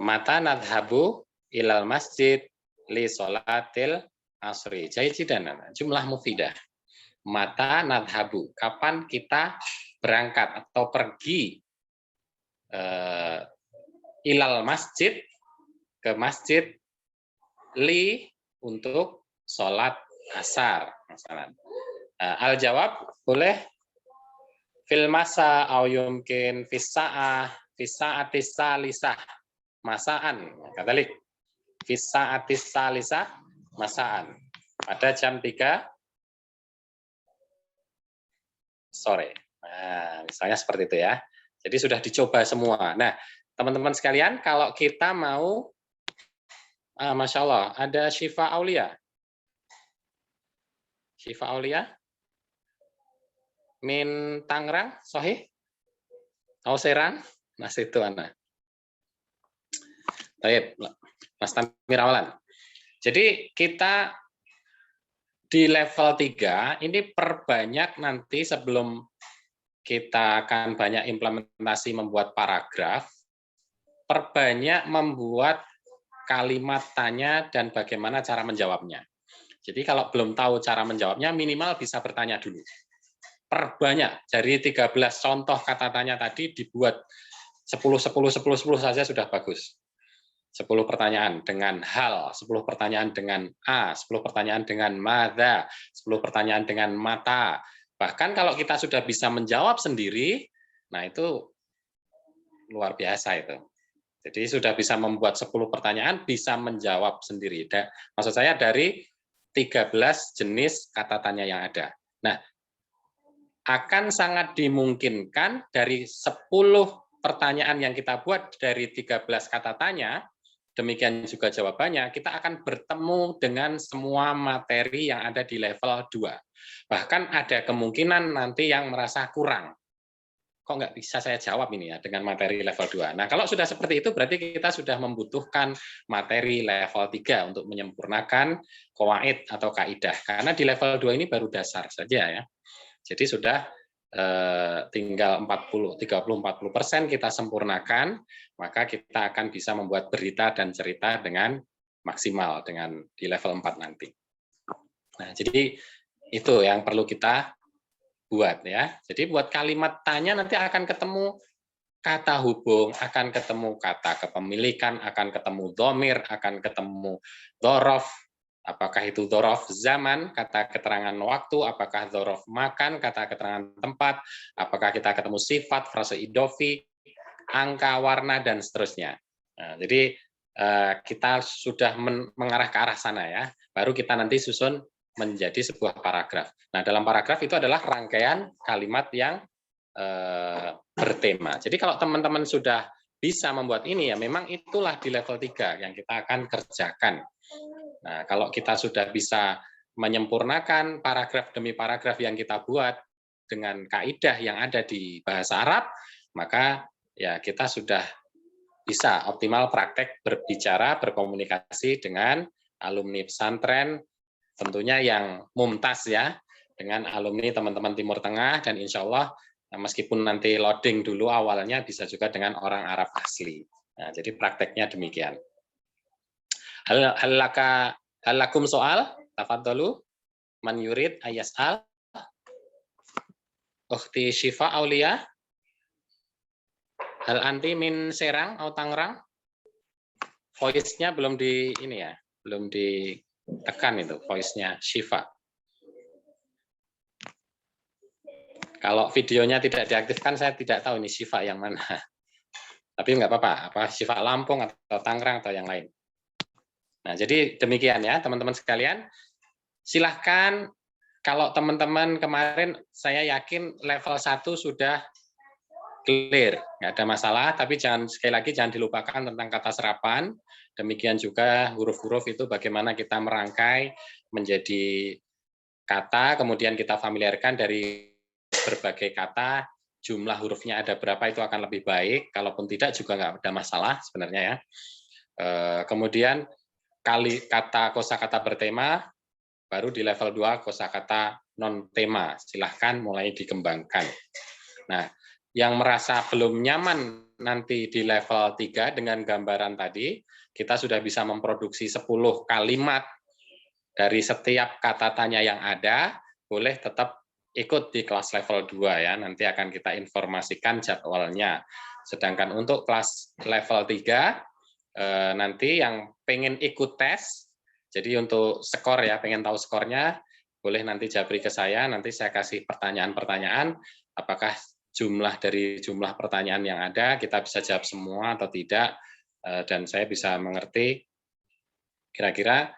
Speaker 1: Mata nadhabu ilal masjid li salatil asri. Jayidan, jumlah mufidah. Mata nadhabu, kapan kita berangkat atau pergi ilal masjid, ke masjid, li untuk sholat asar. Al jawab boleh fil masa au yumkin fis sa'atis salisah masaan. Katalik fis sa'atis salisah masaan. Pada jam 3 sore. Nah, misalnya seperti itu ya. Jadi sudah dicoba semua. Nah, teman-teman sekalian, kalau kita mau, Masya Allah, ada Syifa Aulia. Syifa Aulia? Min Tangerang, Sohih? Serang? Nah, situ anak. Baik, Mas Tamir awalan. Jadi kita di level 3 ini perbanyak nanti sebelum kita akan banyak implementasi membuat paragraf, perbanyak membuat kalimat tanya dan bagaimana cara menjawabnya. Jadi kalau belum tahu cara menjawabnya, minimal bisa bertanya dulu. Perbanyak, dari 13 contoh kata tanya tadi dibuat 10 saja sudah bagus. 10 pertanyaan dengan hal, 10 pertanyaan dengan a, 10 pertanyaan dengan madza, 10 pertanyaan dengan mata. Bahkan kalau kita sudah bisa menjawab sendiri, nah itu luar biasa itu. Jadi sudah bisa membuat 10 pertanyaan, bisa menjawab sendiri. Maksud saya dari 13 jenis kata tanya yang ada. Nah, akan sangat dimungkinkan dari 10 pertanyaan yang kita buat dari 13 kata tanya, demikian juga jawabannya, kita akan bertemu dengan semua materi yang ada di level 2. Bahkan ada kemungkinan nanti yang merasa kurang. Kok nggak bisa saya jawab ini ya dengan materi level 2. Nah, kalau sudah seperti itu berarti kita sudah membutuhkan materi level 3 untuk menyempurnakan qawaid atau kaidah. Karena di level 2 ini baru dasar saja ya. Jadi sudah tinggal 30-40% kita sempurnakan, maka kita akan bisa membuat berita dan cerita dengan maksimal dengan di level 4 nanti. Nah, jadi itu yang perlu kita buat ya. Jadi buat kalimat tanya nanti akan ketemu kata hubung, akan ketemu kata kepemilikan, akan ketemu dhamir, akan ketemu dzaraf. Apakah itu dzaraf zaman, kata keterangan waktu, apakah dzaraf makan, kata keterangan tempat, apakah kita ketemu sifat, frase idofi, angka, warna, dan seterusnya. Nah, jadi kita sudah mengarah ke arah sana ya, baru kita nanti susun menjadi sebuah paragraf. Nah, dalam paragraf itu adalah rangkaian kalimat yang bertema. Jadi kalau teman-teman sudah bisa membuat ini, ya memang itulah di level 3 yang kita akan kerjakan. Nah, kalau kita sudah bisa menyempurnakan paragraf demi paragraf yang kita buat dengan kaidah yang ada di bahasa Arab, maka ya kita sudah bisa optimal praktek berbicara, berkomunikasi dengan alumni pesantren, tentunya yang mumtaz ya, dengan alumni teman-teman Timur Tengah, dan insya Allah meskipun nanti loading dulu awalnya bisa juga dengan orang Arab asli. Nah, jadi prakteknya demikian. Halakum soal, tafadhalu, man yurid ayas'al. Ukhti Syifa Aulia, hal anti min Serang atau Tangerang? Voice-nya belum di ini ya, belum ditekan itu voice-nya Syifa. Kalau videonya tidak diaktifkan, saya tidak tahu ini Syifa yang mana. Tapi nggak apa-apa, apa Syifa Lampung atau Tangerang atau yang lain. Nah, jadi demikian ya teman-teman sekalian. Silahkan kalau teman-teman kemarin saya yakin level 1 sudah clear, nggak ada masalah, tapi sekali lagi jangan dilupakan tentang kata serapan. Demikian juga huruf-huruf itu bagaimana kita merangkai menjadi kata, kemudian kita familiarkan dari berbagai kata, jumlah hurufnya ada berapa itu akan lebih baik, kalaupun tidak juga nggak ada masalah sebenarnya ya. Kemudian kata kosakata bertema, baru di level 2 kosakata non tema, silahkan mulai dikembangkan. Nah, yang merasa belum nyaman nanti di level 3 dengan gambaran tadi, kita sudah bisa memproduksi 10 kalimat dari setiap kata tanya yang ada, boleh tetap ikut di kelas level 2 ya, nanti akan kita informasikan jadwalnya. Sedangkan untuk kelas level 3, nanti yang pengen ikut tes, jadi untuk skor ya, pengen tahu skornya, boleh nanti japri ke saya, nanti saya kasih pertanyaan-pertanyaan, apakah dari jumlah pertanyaan yang ada, kita bisa jawab semua atau tidak, dan saya bisa mengerti kira-kira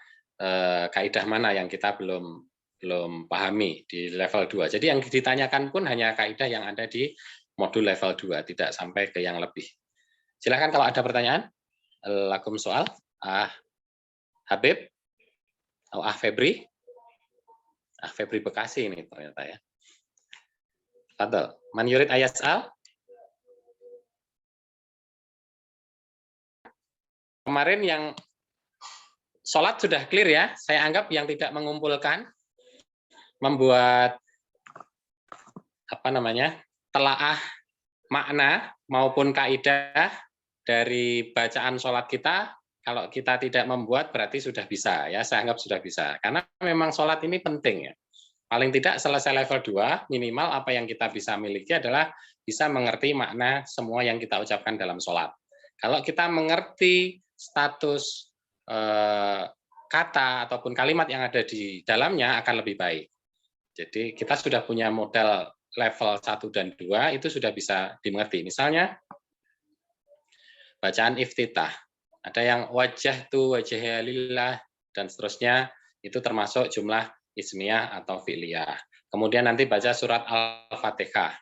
Speaker 1: kaidah mana yang kita belum pahami di level 2. Jadi yang ditanyakan pun hanya kaidah yang ada di modul level 2, tidak sampai ke yang lebih. Silakan kalau ada pertanyaan. Lakum soal. Habib atau Febri. Febri Bekasi ini ternyata ya. Fadal. Man yurid ayas'al. Kemarin yang sholat sudah clear ya. Saya anggap yang tidak mengumpulkan, membuat telaah makna maupun kaidah dari bacaan sholat kita. Kalau kita tidak membuat berarti sudah bisa ya. Saya anggap sudah bisa. Karena memang sholat ini penting ya. Paling tidak selesai level 2, minimal apa yang kita bisa miliki adalah bisa mengerti makna semua yang kita ucapkan dalam sholat. Kalau kita mengerti status kata ataupun kalimat yang ada di dalamnya akan lebih baik. Jadi kita sudah punya modal level 1 dan 2, itu sudah bisa dimengerti. Misalnya, bacaan iftitah. Ada yang wajah tu wajahnya lillah, dan seterusnya, itu termasuk jumlah ismiyah atau fi'liyah. Kemudian nanti baca surat Al-Fatihah.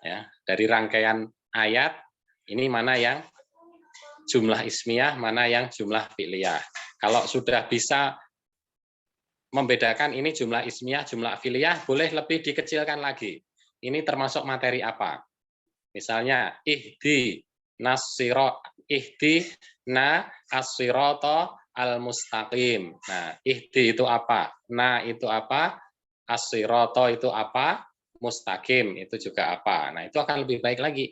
Speaker 1: Ya, dari rangkaian ayat, ini mana yang jumlah ismiyah, mana yang jumlah fi'liyah. Kalau sudah bisa membedakan ini jumlah ismiyah, jumlah fi'liyah, boleh lebih dikecilkan lagi. Ini termasuk materi apa? Misalnya, na as-sirata al-mustaqim. Nah, ihdi itu apa? Na itu apa? As-sirata itu apa? Mustaqim itu juga apa? Nah, itu akan lebih baik lagi.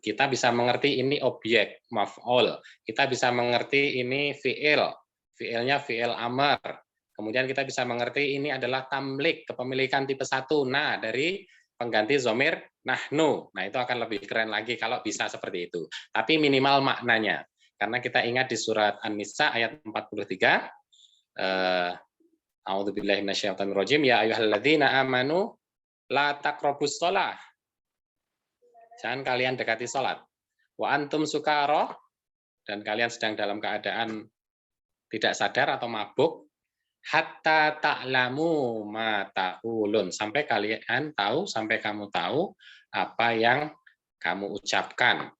Speaker 1: Kita bisa mengerti ini objek, maf'ul. Kita bisa mengerti ini fi'il. Fi'ilnya fi'il amr. Kemudian kita bisa mengerti ini adalah tamlik, kepemilikan tipe 1. Nah, dari pengganti zomir nahnu. Nah, itu akan lebih keren lagi kalau bisa seperti itu. Tapi minimal maknanya. Karena kita ingat di surat An-Nisa ayat 43, A'udzubillahi minasyaitonirrajim, ya ayyuhalladzina amanu la taqrabus shalah. Jangan kalian dekati salat. Wa antum sukara, dan kalian sedang dalam keadaan tidak sadar atau mabuk, hatta ta'lamu ma taqulun, sampai kalian tahu, sampai kamu tahu apa yang kamu ucapkan.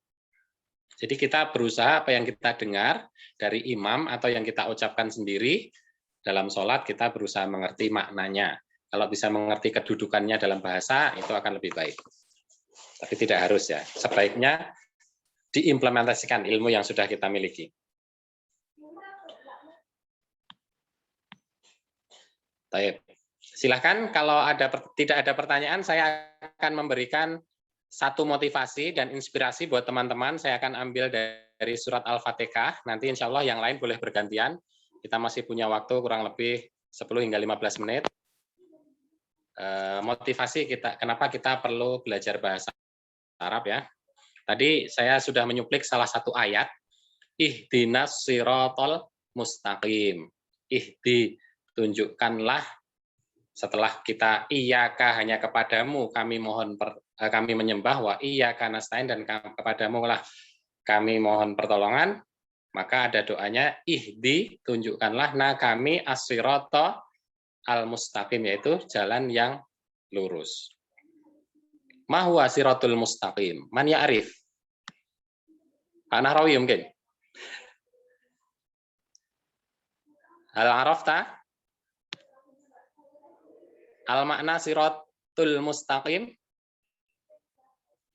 Speaker 1: Jadi kita berusaha apa yang kita dengar dari imam atau yang kita ucapkan sendiri dalam sholat, kita berusaha mengerti maknanya. Kalau bisa mengerti kedudukannya dalam bahasa, itu akan lebih baik. Tapi tidak harus ya. Sebaiknya diimplementasikan ilmu yang sudah kita miliki. Baik. Silahkan kalau tidak ada pertanyaan, saya akan memberikan satu motivasi dan inspirasi buat teman-teman. Saya akan ambil dari surat Al-Fatihah. Nanti insya Allah yang lain boleh bergantian. Kita masih punya waktu kurang lebih 10 hingga 15 menit. Motivasi kita, kenapa kita perlu belajar bahasa Arab ya. Tadi saya sudah menyuplik salah satu ayat. Ihdinas sirotol mustaqim. Ihdi, tunjukkanlah. Setelah kita iyyaka hanya kepadamu kami mohon kami menyembah, wa iyyaka nasta'in, dan kepadamu lah kami mohon pertolongan, maka ada doanya ihdi, tunjukkanlah kami as-sirata al-mustaqim, yaitu jalan yang lurus. Ma huwa siratul mustaqim? Man ya'rif? Pak Nahrawi mungkin. Hal arafta? Al makna siratul mustaqim?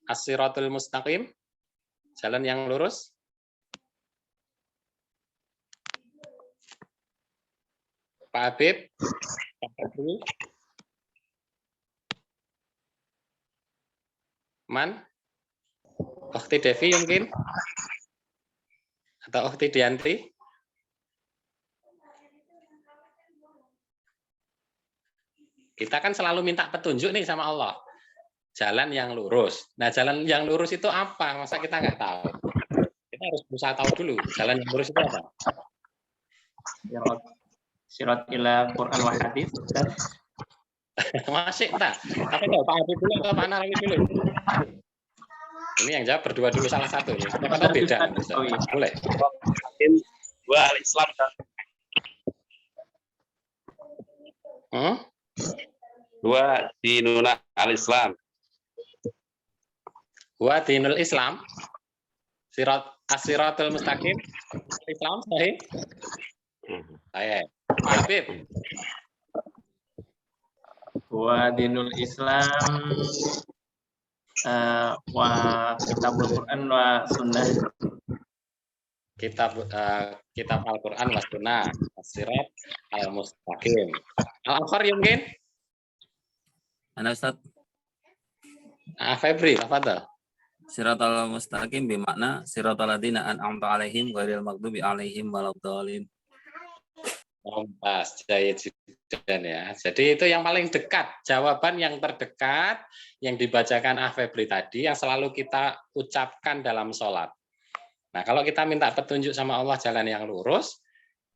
Speaker 1: As-siratul mustaqim? Jalan yang lurus? Pak Habib? Pak Habib? Man? Ukhti Devi mungkin? Atau Ukhti Dianti? Kita kan selalu minta petunjuk nih sama Allah. Jalan yang lurus. Nah, jalan yang lurus itu apa? Masa kita nggak tahu? Kita harus berusaha tahu dulu. Jalan yang lurus itu apa?
Speaker 3: Sirat ila Quran wa hadis.
Speaker 1: Masih tak? Tapi enggak Pak Habib dulu atau Pak Nahrawi dulu? Ini yang jawab berdua dulu salah satu. Atau beda? Boleh.
Speaker 4: Dua al-Islam kan. Dua dinuna al-Islam.
Speaker 1: Wa dinul Islam. As-siratul mustaqim. Islam sahih. Saya. Pak Habib.
Speaker 3: Wa dinul Islam wa kitabul Quran wa sunnah.
Speaker 1: Kitab Al-Quran wa sunnah. As-sirat al-mustaqim. Al-Akhar mungkin?
Speaker 10: Ana Ustaz,
Speaker 1: Febri, apa tuh?
Speaker 10: siratal mustaqim bermakna siratal ladzina an'amta 'alaihim ghairil maghdubi 'alaihim waladdallin.
Speaker 1: Pas, dan ya. Jadi itu yang paling dekat, jawaban yang terdekat yang dibacakan Febri tadi yang selalu kita ucapkan dalam sholat. Nah, kalau kita minta petunjuk sama Allah jalan yang lurus,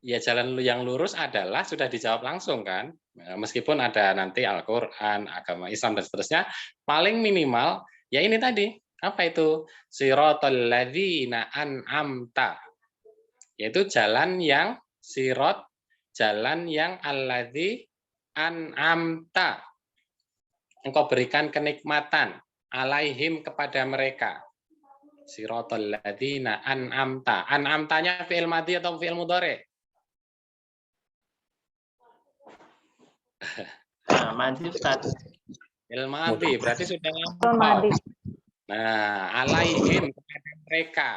Speaker 1: ya jalan yang lurus adalah sudah dijawab langsung kan. Meskipun ada nanti Al-Quran, agama Islam dan seterusnya, paling minimal ya ini tadi. Apa itu? Siratal ladzina an'amta. Yaitu jalan yang sirat, jalan yang alladzi an'amta. Engkau berikan kenikmatan alaihim kepada mereka. Siratal ladzina an'amta. An'amtanya fi'il madhi atau fi'il mudhari'?
Speaker 3: Madhi Ustaz.
Speaker 1: Fi'il madhi berarti sudah
Speaker 6: Madi.
Speaker 1: Nah, alaihim kepada mereka.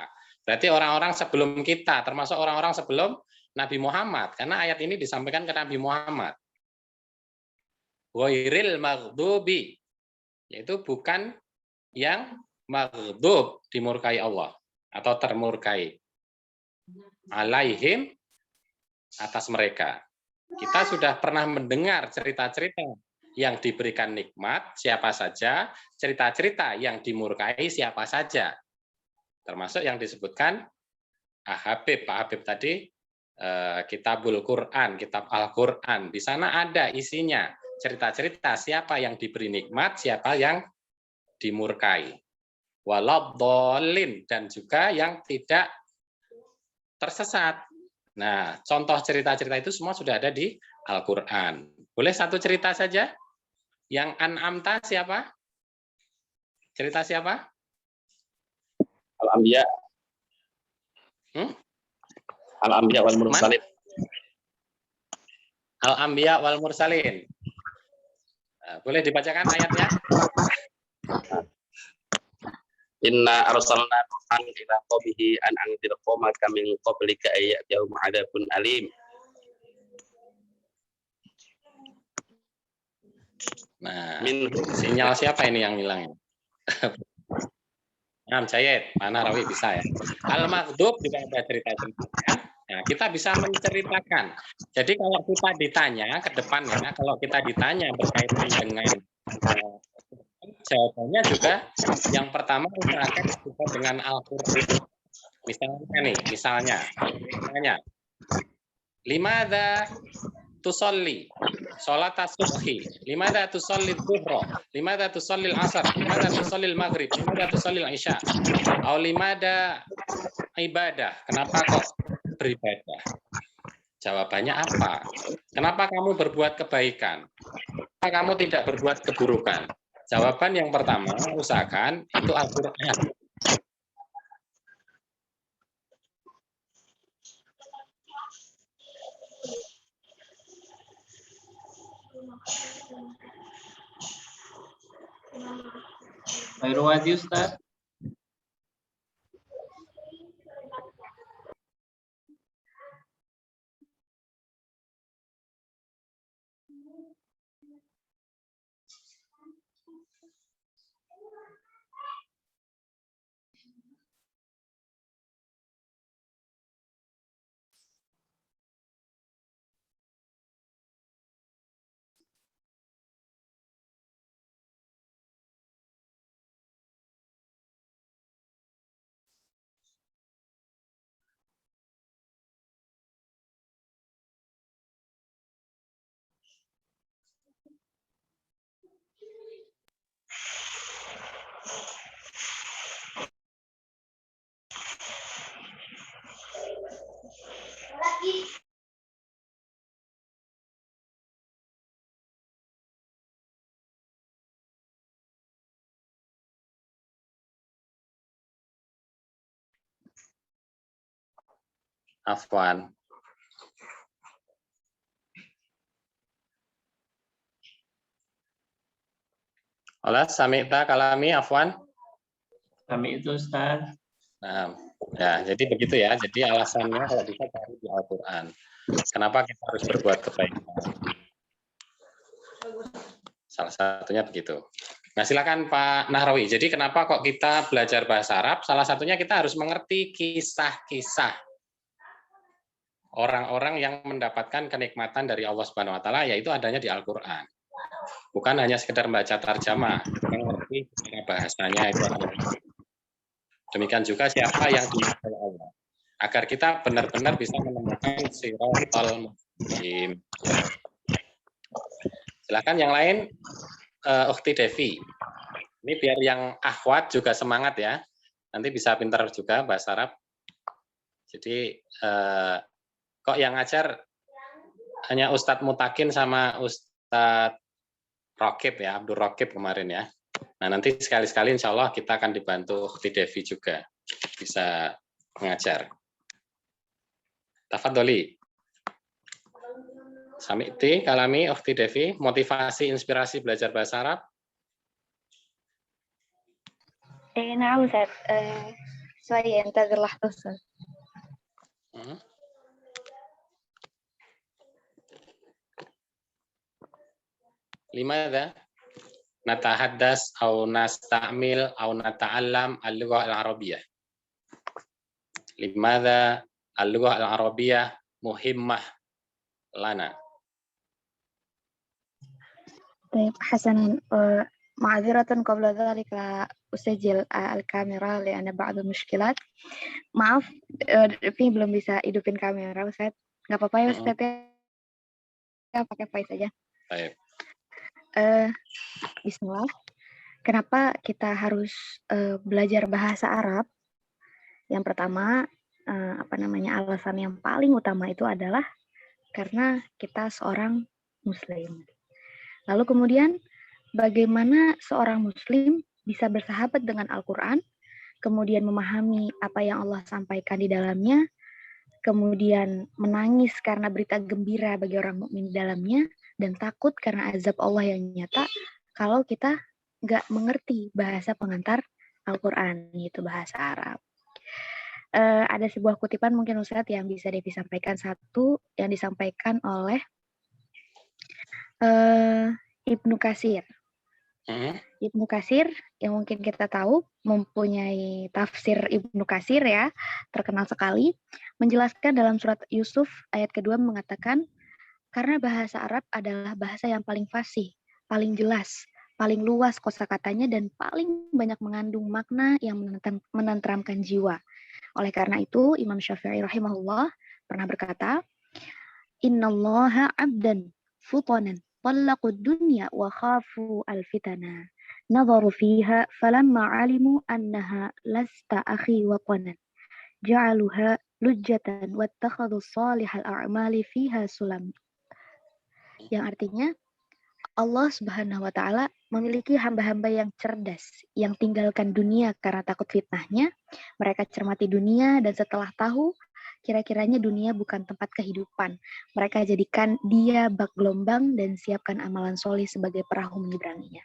Speaker 1: Berarti orang-orang sebelum kita, termasuk orang-orang sebelum Nabi Muhammad, karena ayat ini disampaikan ke Nabi Muhammad. Ghairil maghdubi, yaitu bukan yang maghdub, dimurkai Allah atau termurkai. Alaihim, atas mereka. Kita sudah pernah mendengar cerita-cerita yang diberikan nikmat siapa saja, cerita-cerita yang dimurkai siapa saja. Termasuk yang disebutkan Habib, Pak Habib tadi, Kitabul Quran, Kitab Al-Quran. Di sana ada isinya cerita-cerita siapa yang diberi nikmat, siapa yang dimurkai. Waladdallin, dan juga yang tidak tersesat. Nah, contoh cerita-cerita itu semua sudah ada di Al-Quran. Boleh satu cerita saja? Yang an'amta siapa? Cerita siapa?
Speaker 4: Al-Anbiya. Al-Anbiya wal Mursalin.
Speaker 1: Al-Anbiya wal Mursalin. Boleh dibacakan ayatnya?
Speaker 4: Inna arsalna Nuhan ila qaumihi an anzir qaumaka min qablika ayyatihum adzabun alim.
Speaker 1: Nah, sinyal siapa ini yang hilang? Nah, Jayed, mana Rawi bisa ya? Al-Maghdub juga ada cerita-ceritanya. Nah, kita bisa menceritakan. Jadi kalau kita ditanya ke depan ya, kalau kita ditanya berkaitan dengan jawabannya juga yang pertama usahakan juga dengan Al-Qur'an. Misalnya, limadza tusolli sholat subhi, limadza tusolli dhuhra, limadza tusolli al-asr, limadza tusolli al-maghrib, limadza tusolli al-isya, atau limadza ibadah. Kenapa kok beribadah? Jawabannya apa? Kenapa kamu berbuat kebaikan? Kenapa kamu tidak berbuat keburukan? Jawaban yang pertama, usahakan itu Al-Quran.
Speaker 3: Khairul Ustaz.
Speaker 1: Afwan. Olah, sami'ta kalami, Afwan.
Speaker 3: Kami itu Ustaz.
Speaker 1: Nah, ya, jadi begitu ya. Jadi alasannya kalau bisa cari di Al-Quran. Kenapa kita harus berbuat kebaikan? Salah satunya begitu. Nah, silakan Pak Nahrawi. Jadi kenapa kok kita belajar bahasa Arab? Salah satunya kita harus mengerti kisah-kisah orang-orang yang mendapatkan kenikmatan dari Allah Subhanahu wa taala, yaitu adanya di Al-Quran. Bukan hanya sekedar membaca tarjamah, mengerti cara bahasanya itu. Demikian juga siapa yang dimaksud Allah. Agar kita benar-benar bisa menemukan Shiratal Mustaqim. Silakan yang lain, Ukhti Devi. Ini biar yang akhwat juga semangat ya. Nanti bisa pintar juga bahasa Arab. Jadi kok yang ngajar hanya Ustadz Mutakin sama Ustadz Rokib ya, Abdul Rokib kemarin ya. Nah nanti sekali-sekali insya Allah kita akan dibantu Ukhti Devi juga bisa mengajar. Tafadholi. Sami'ti kalami Ukhti Devi, motivasi inspirasi belajar bahasa Arab.
Speaker 6: نعم أستاذ شوية انتظر لحظة أستاذ.
Speaker 1: لماذا نتحدث أو نستعمل أو نتعلم اللغة العربية؟ لماذا اللغة العربية مهمة لنا؟
Speaker 6: طيب حسنا معذرة قبل ذلك أسجل الكاميرا لأن بعض المشكلات. Maaf, Devi belum bisa hidupin kamera Ustaz. Nggak apa-apa ya Ustaz ya, pakai voice aja.
Speaker 1: Baik.
Speaker 6: Bismillah. Kenapa kita harus belajar bahasa Arab? Yang pertama, alasan yang paling utama itu adalah karena kita seorang Muslim. Lalu kemudian, bagaimana seorang Muslim bisa bersahabat dengan Al-Quran, kemudian memahami apa yang Allah sampaikan di dalamnya, kemudian menangis karena berita gembira bagi orang mukmin di dalamnya, dan takut karena azab Allah yang nyata kalau kita nggak mengerti bahasa pengantar Al-Quran, yaitu bahasa Arab. Ada sebuah kutipan mungkin Ustadz yang bisa Devi sampaikan, satu yang disampaikan oleh Ibnu Katsir. Ibnu Katsir yang mungkin kita tahu mempunyai tafsir Ibnu Katsir ya, terkenal sekali, menjelaskan dalam surat Yusuf ayat kedua mengatakan, karena bahasa Arab adalah bahasa yang paling fasih, paling jelas, paling luas kosakatanya, dan paling banyak mengandung makna yang menenteramkan jiwa. Oleh karena itu, Imam Syafi'i rahimahullah pernah berkata, Innallaha abdan futanan طلقوا الدنيا وخافوا الفتنة نظروا فيها فلما علموا أنها لست أخي وطنا ja'aluha lujjatan wattakhadhu salihal a'mali fiha sulam. Yang artinya Allah Subhanahu wa taala memiliki hamba-hamba yang cerdas, yang tinggalkan dunia karena takut fitnahnya. Mereka cermati dunia dan setelah tahu kira-kiranya dunia bukan tempat kehidupan, mereka jadikan dia bak gelombang dan siapkan amalan soleh sebagai perahu menyeberanginya.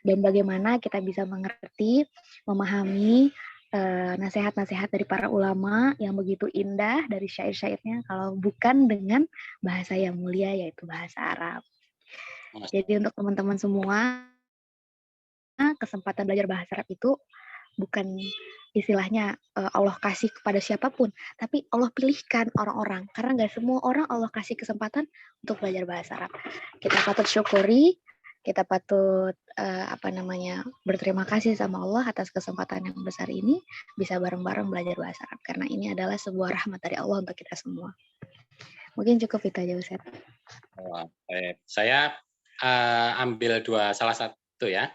Speaker 6: Dan bagaimana kita bisa mengerti, memahami nasihat-nasihat dari para ulama yang begitu indah dari syair-syairnya kalau bukan dengan bahasa yang mulia yaitu bahasa Arab. Jadi untuk teman-teman semua, kesempatan belajar bahasa Arab itu bukan istilahnya Allah kasih kepada siapapun, tapi Allah pilihkan orang-orang. Karena nggak semua orang Allah kasih kesempatan untuk belajar bahasa Arab. Kita patut syukuri, kita patut berterima kasih sama Allah atas kesempatan yang besar ini, bisa bareng-bareng belajar bahasa Arab. Karena ini adalah sebuah rahmat dari Allah untuk kita semua. Mungkin cukup itu aja, Ustaz.
Speaker 1: Saya ambil salah satu ya.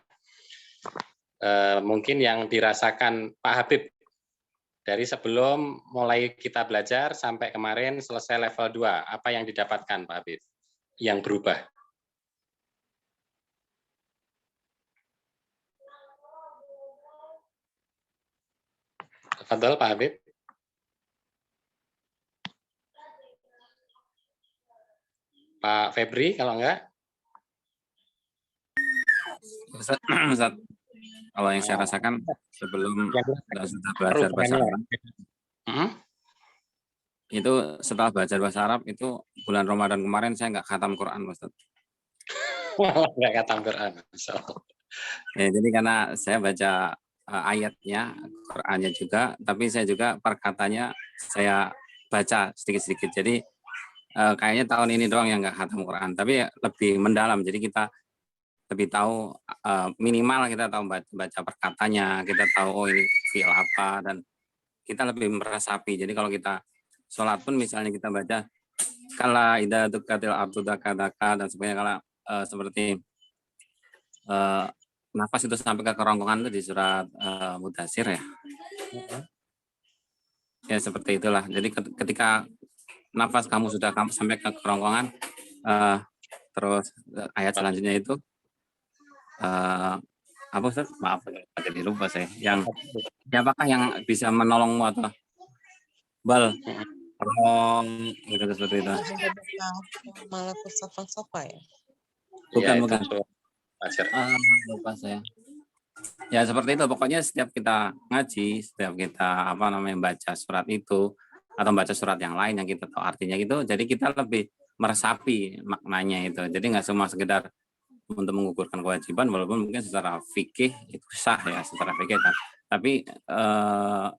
Speaker 1: Mungkin yang dirasakan Pak Habib dari sebelum mulai kita belajar sampai kemarin selesai level 2, apa yang didapatkan Pak Habib yang berubah? Tafadhol Pak Habib. Pak Febri kalau enggak?
Speaker 10: Ustaz, kalau yang saya rasakan sebelum sudah belajar bahasa Arab, itu setelah belajar bahasa Arab itu bulan Ramadan kemarin saya nggak khatam Quran, Ustaz.
Speaker 1: Nggak khatam Quran.
Speaker 10: Ya, jadi karena saya baca ayatnya, Qurannya juga, tapi saya juga perkatanya saya baca sedikit-sedikit. Jadi kayaknya tahun ini doang yang nggak khatam Quran, tapi lebih mendalam. Jadi kita lebih tahu, minimal kita tahu baca perkatanya, kita tahu oh ini fi'il apa, dan kita lebih meresapi. Jadi kalau kita sholat pun misalnya kita baca kala idza dukatil abdu daka dan sebagainya, kala seperti nafas itu sampai ke kerongkongan itu di surat Mudatsir ya. Ya seperti itulah. Jadi ketika nafas kamu sudah sampai ke kerongkongan, terus ayat selanjutnya itu apa Ustaz? Maaf, jadi lupa saya. Yang siapakah yang bisa menolongmu atau bal tolong gitu seperti itu.
Speaker 8: Malah sofa ya.
Speaker 10: Bukan.
Speaker 1: Lupa
Speaker 10: saya. Ya seperti itu. Pokoknya setiap kita ngaji, setiap kita baca surat itu atau baca surat yang lain yang kita tahu artinya gitu, jadi kita lebih meresapi maknanya itu. Jadi nggak semua sekedar untuk mengukurkan kewajiban, walaupun mungkin secara fikih itu sah ya, secara fikih kan. Tapi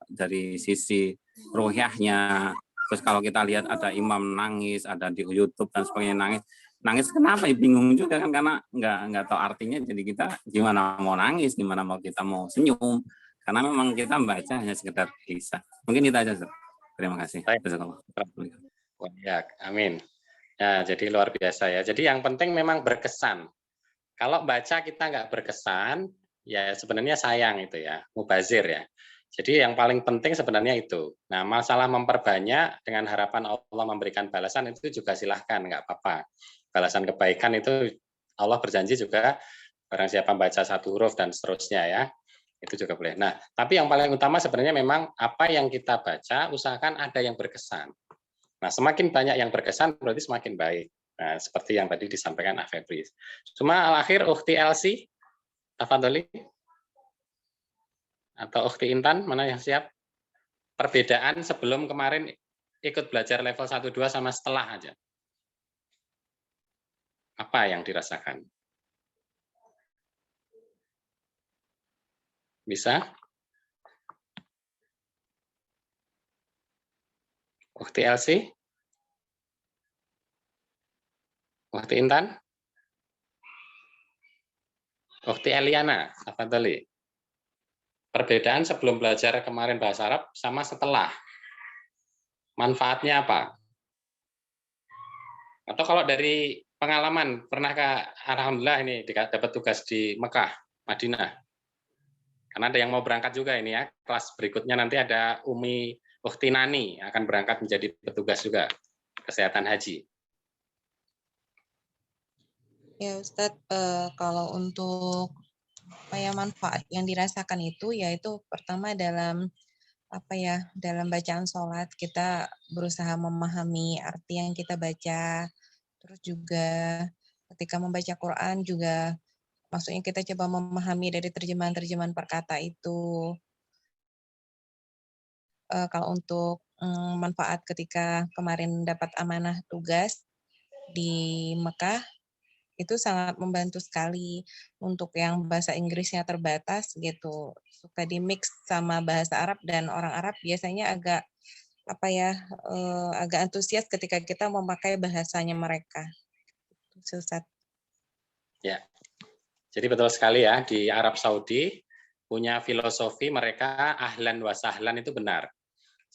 Speaker 10: dari sisi ruhiyahnya, terus kalau kita lihat ada imam nangis, ada di YouTube dan sebagainya nangis kenapa? Bingung juga kan, karena nggak tahu artinya. Jadi kita gimana mau nangis, gimana kita mau senyum, karena memang kita membaca hanya sekedar kisah. Mungkin itu aja, Ustaz. Terima kasih.
Speaker 1: Ya, amin. Ya, jadi luar biasa ya. Jadi yang penting memang berkesan. Kalau baca kita nggak berkesan, ya sebenarnya sayang itu ya, mubazir ya. Jadi yang paling penting sebenarnya itu. Nah, masalah memperbanyak dengan harapan Allah memberikan balasan itu juga silahkan, nggak apa-apa. Balasan kebaikan itu Allah berjanji juga, barang siapa baca 1 huruf dan seterusnya ya, itu juga boleh. Nah, tapi yang paling utama sebenarnya memang apa yang kita baca, usahakan ada yang berkesan. Nah, semakin banyak yang berkesan berarti semakin baik. Nah, seperti yang tadi disampaikan Febri. Cuma al-akhir Ukhti Elsi, tafadholi. Atau Ukhti Intan, mana yang siap? Perbedaan sebelum kemarin ikut belajar level 1-2 sama setelah aja. Apa yang dirasakan? Bisa? Ukhti Elsi? Ukhti Intan? Ukhti Eliana, tafadholi. Perbedaan sebelum belajar kemarin bahasa Arab sama setelah. Manfaatnya apa? Atau kalau dari pengalaman, pernahkah alhamdulillah ini dapat tugas di Mekah, Madinah? Karena ada yang mau berangkat juga ini ya. Kelas berikutnya nanti ada Umi Ukhti Nani akan berangkat menjadi petugas juga kesehatan haji.
Speaker 8: Ya Ustadz, kalau untuk manfaat yang dirasakan itu yaitu pertama dalam dalam bacaan sholat kita berusaha memahami arti yang kita baca, terus juga ketika membaca Quran juga maksudnya kita coba memahami dari terjemahan-terjemahan perkata itu. Kalau untuk manfaat ketika kemarin dapat amanah tugas di Mekah, itu sangat membantu sekali. Untuk yang bahasa Inggrisnya terbatas gitu, suka di-mix sama bahasa Arab, dan orang Arab biasanya agak agak antusias ketika kita memakai bahasanya mereka. Ustaz.
Speaker 1: Ya, jadi betul sekali ya, di Arab Saudi punya filosofi mereka ahlan wa sahlan itu benar.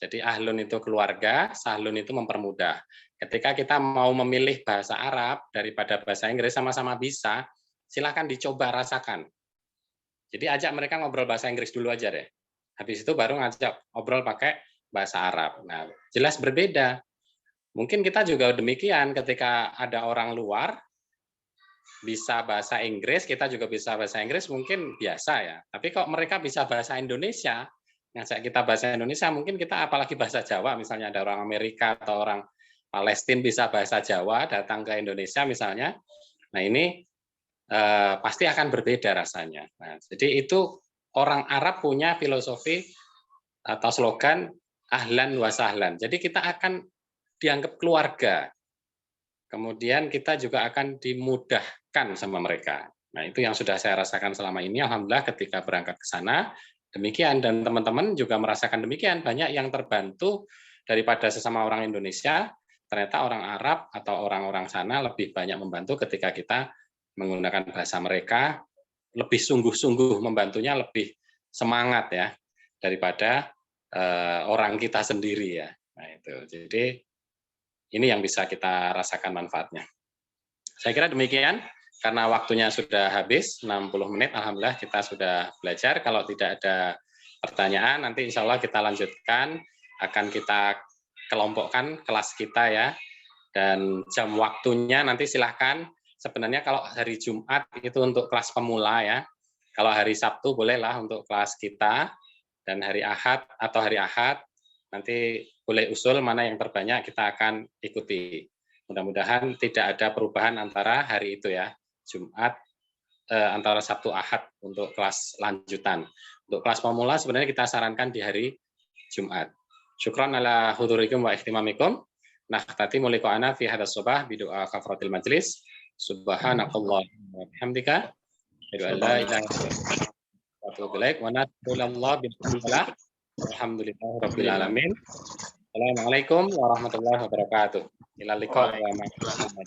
Speaker 1: Jadi ahlun itu keluarga, sahlun itu mempermudah. Ketika kita mau memilih bahasa Arab daripada bahasa Inggris sama-sama bisa, silahkan dicoba rasakan. Jadi ajak mereka ngobrol bahasa Inggris dulu aja deh. Habis itu baru ngajak ngobrol pakai bahasa Arab. Nah, jelas berbeda. Mungkin kita juga demikian ketika ada orang luar bisa bahasa Inggris, kita juga bisa bahasa Inggris, mungkin biasa ya. Tapi kalau mereka bisa bahasa Indonesia, ngajak kita bahasa Indonesia, mungkin kita apalagi bahasa Jawa, misalnya ada orang Amerika atau orang Palestina bisa bahasa Jawa, datang ke Indonesia misalnya. Nah ini pasti akan berbeda rasanya. Nah, jadi itu orang Arab punya filosofi atau slogan ahlan wa sahlan. Jadi kita akan dianggap keluarga. Kemudian kita juga akan dimudahkan sama mereka. Nah itu yang sudah saya rasakan selama ini. Alhamdulillah ketika berangkat ke sana, demikian, dan teman-teman juga merasakan demikian, banyak yang terbantu daripada sesama orang Indonesia. Ternyata orang Arab atau orang-orang sana lebih banyak membantu ketika kita menggunakan bahasa mereka, lebih sungguh-sungguh membantunya, lebih semangat ya daripada orang kita sendiri ya. Nah itu, jadi ini yang bisa kita rasakan manfaatnya. Saya kira demikian. Karena waktunya sudah habis, 60 menit, alhamdulillah kita sudah belajar. Kalau tidak ada pertanyaan, nanti insya Allah kita lanjutkan, akan kita kelompokkan kelas kita ya. Dan jam waktunya nanti silahkan, sebenarnya kalau hari Jumat itu untuk kelas pemula ya. Kalau hari Sabtu bolehlah untuk kelas kita, dan hari Ahad atau hari Ahad, nanti boleh usul mana yang terbanyak kita akan ikuti. Mudah-mudahan tidak ada perubahan antara hari itu ya. Jumat antara Sabtu Ahad untuk kelas lanjutan. Untuk kelas pemula sebenarnya kita sarankan di hari Jumat. Syukran ala hudurikum wa ihtimamikum. Nahtatimu liqa'ana fi hadas subah bidu'a kafaratil majlis. Subhanakallahumma wa bihamdika. Asyhadu an la ilaha illa anta wa atubu ilaik. Wa nas'alullah bihamdillah. Alhamdulillahirabbil alamin. Assalamualaikum warahmatullahi wabarakatuh. Ila liqa wa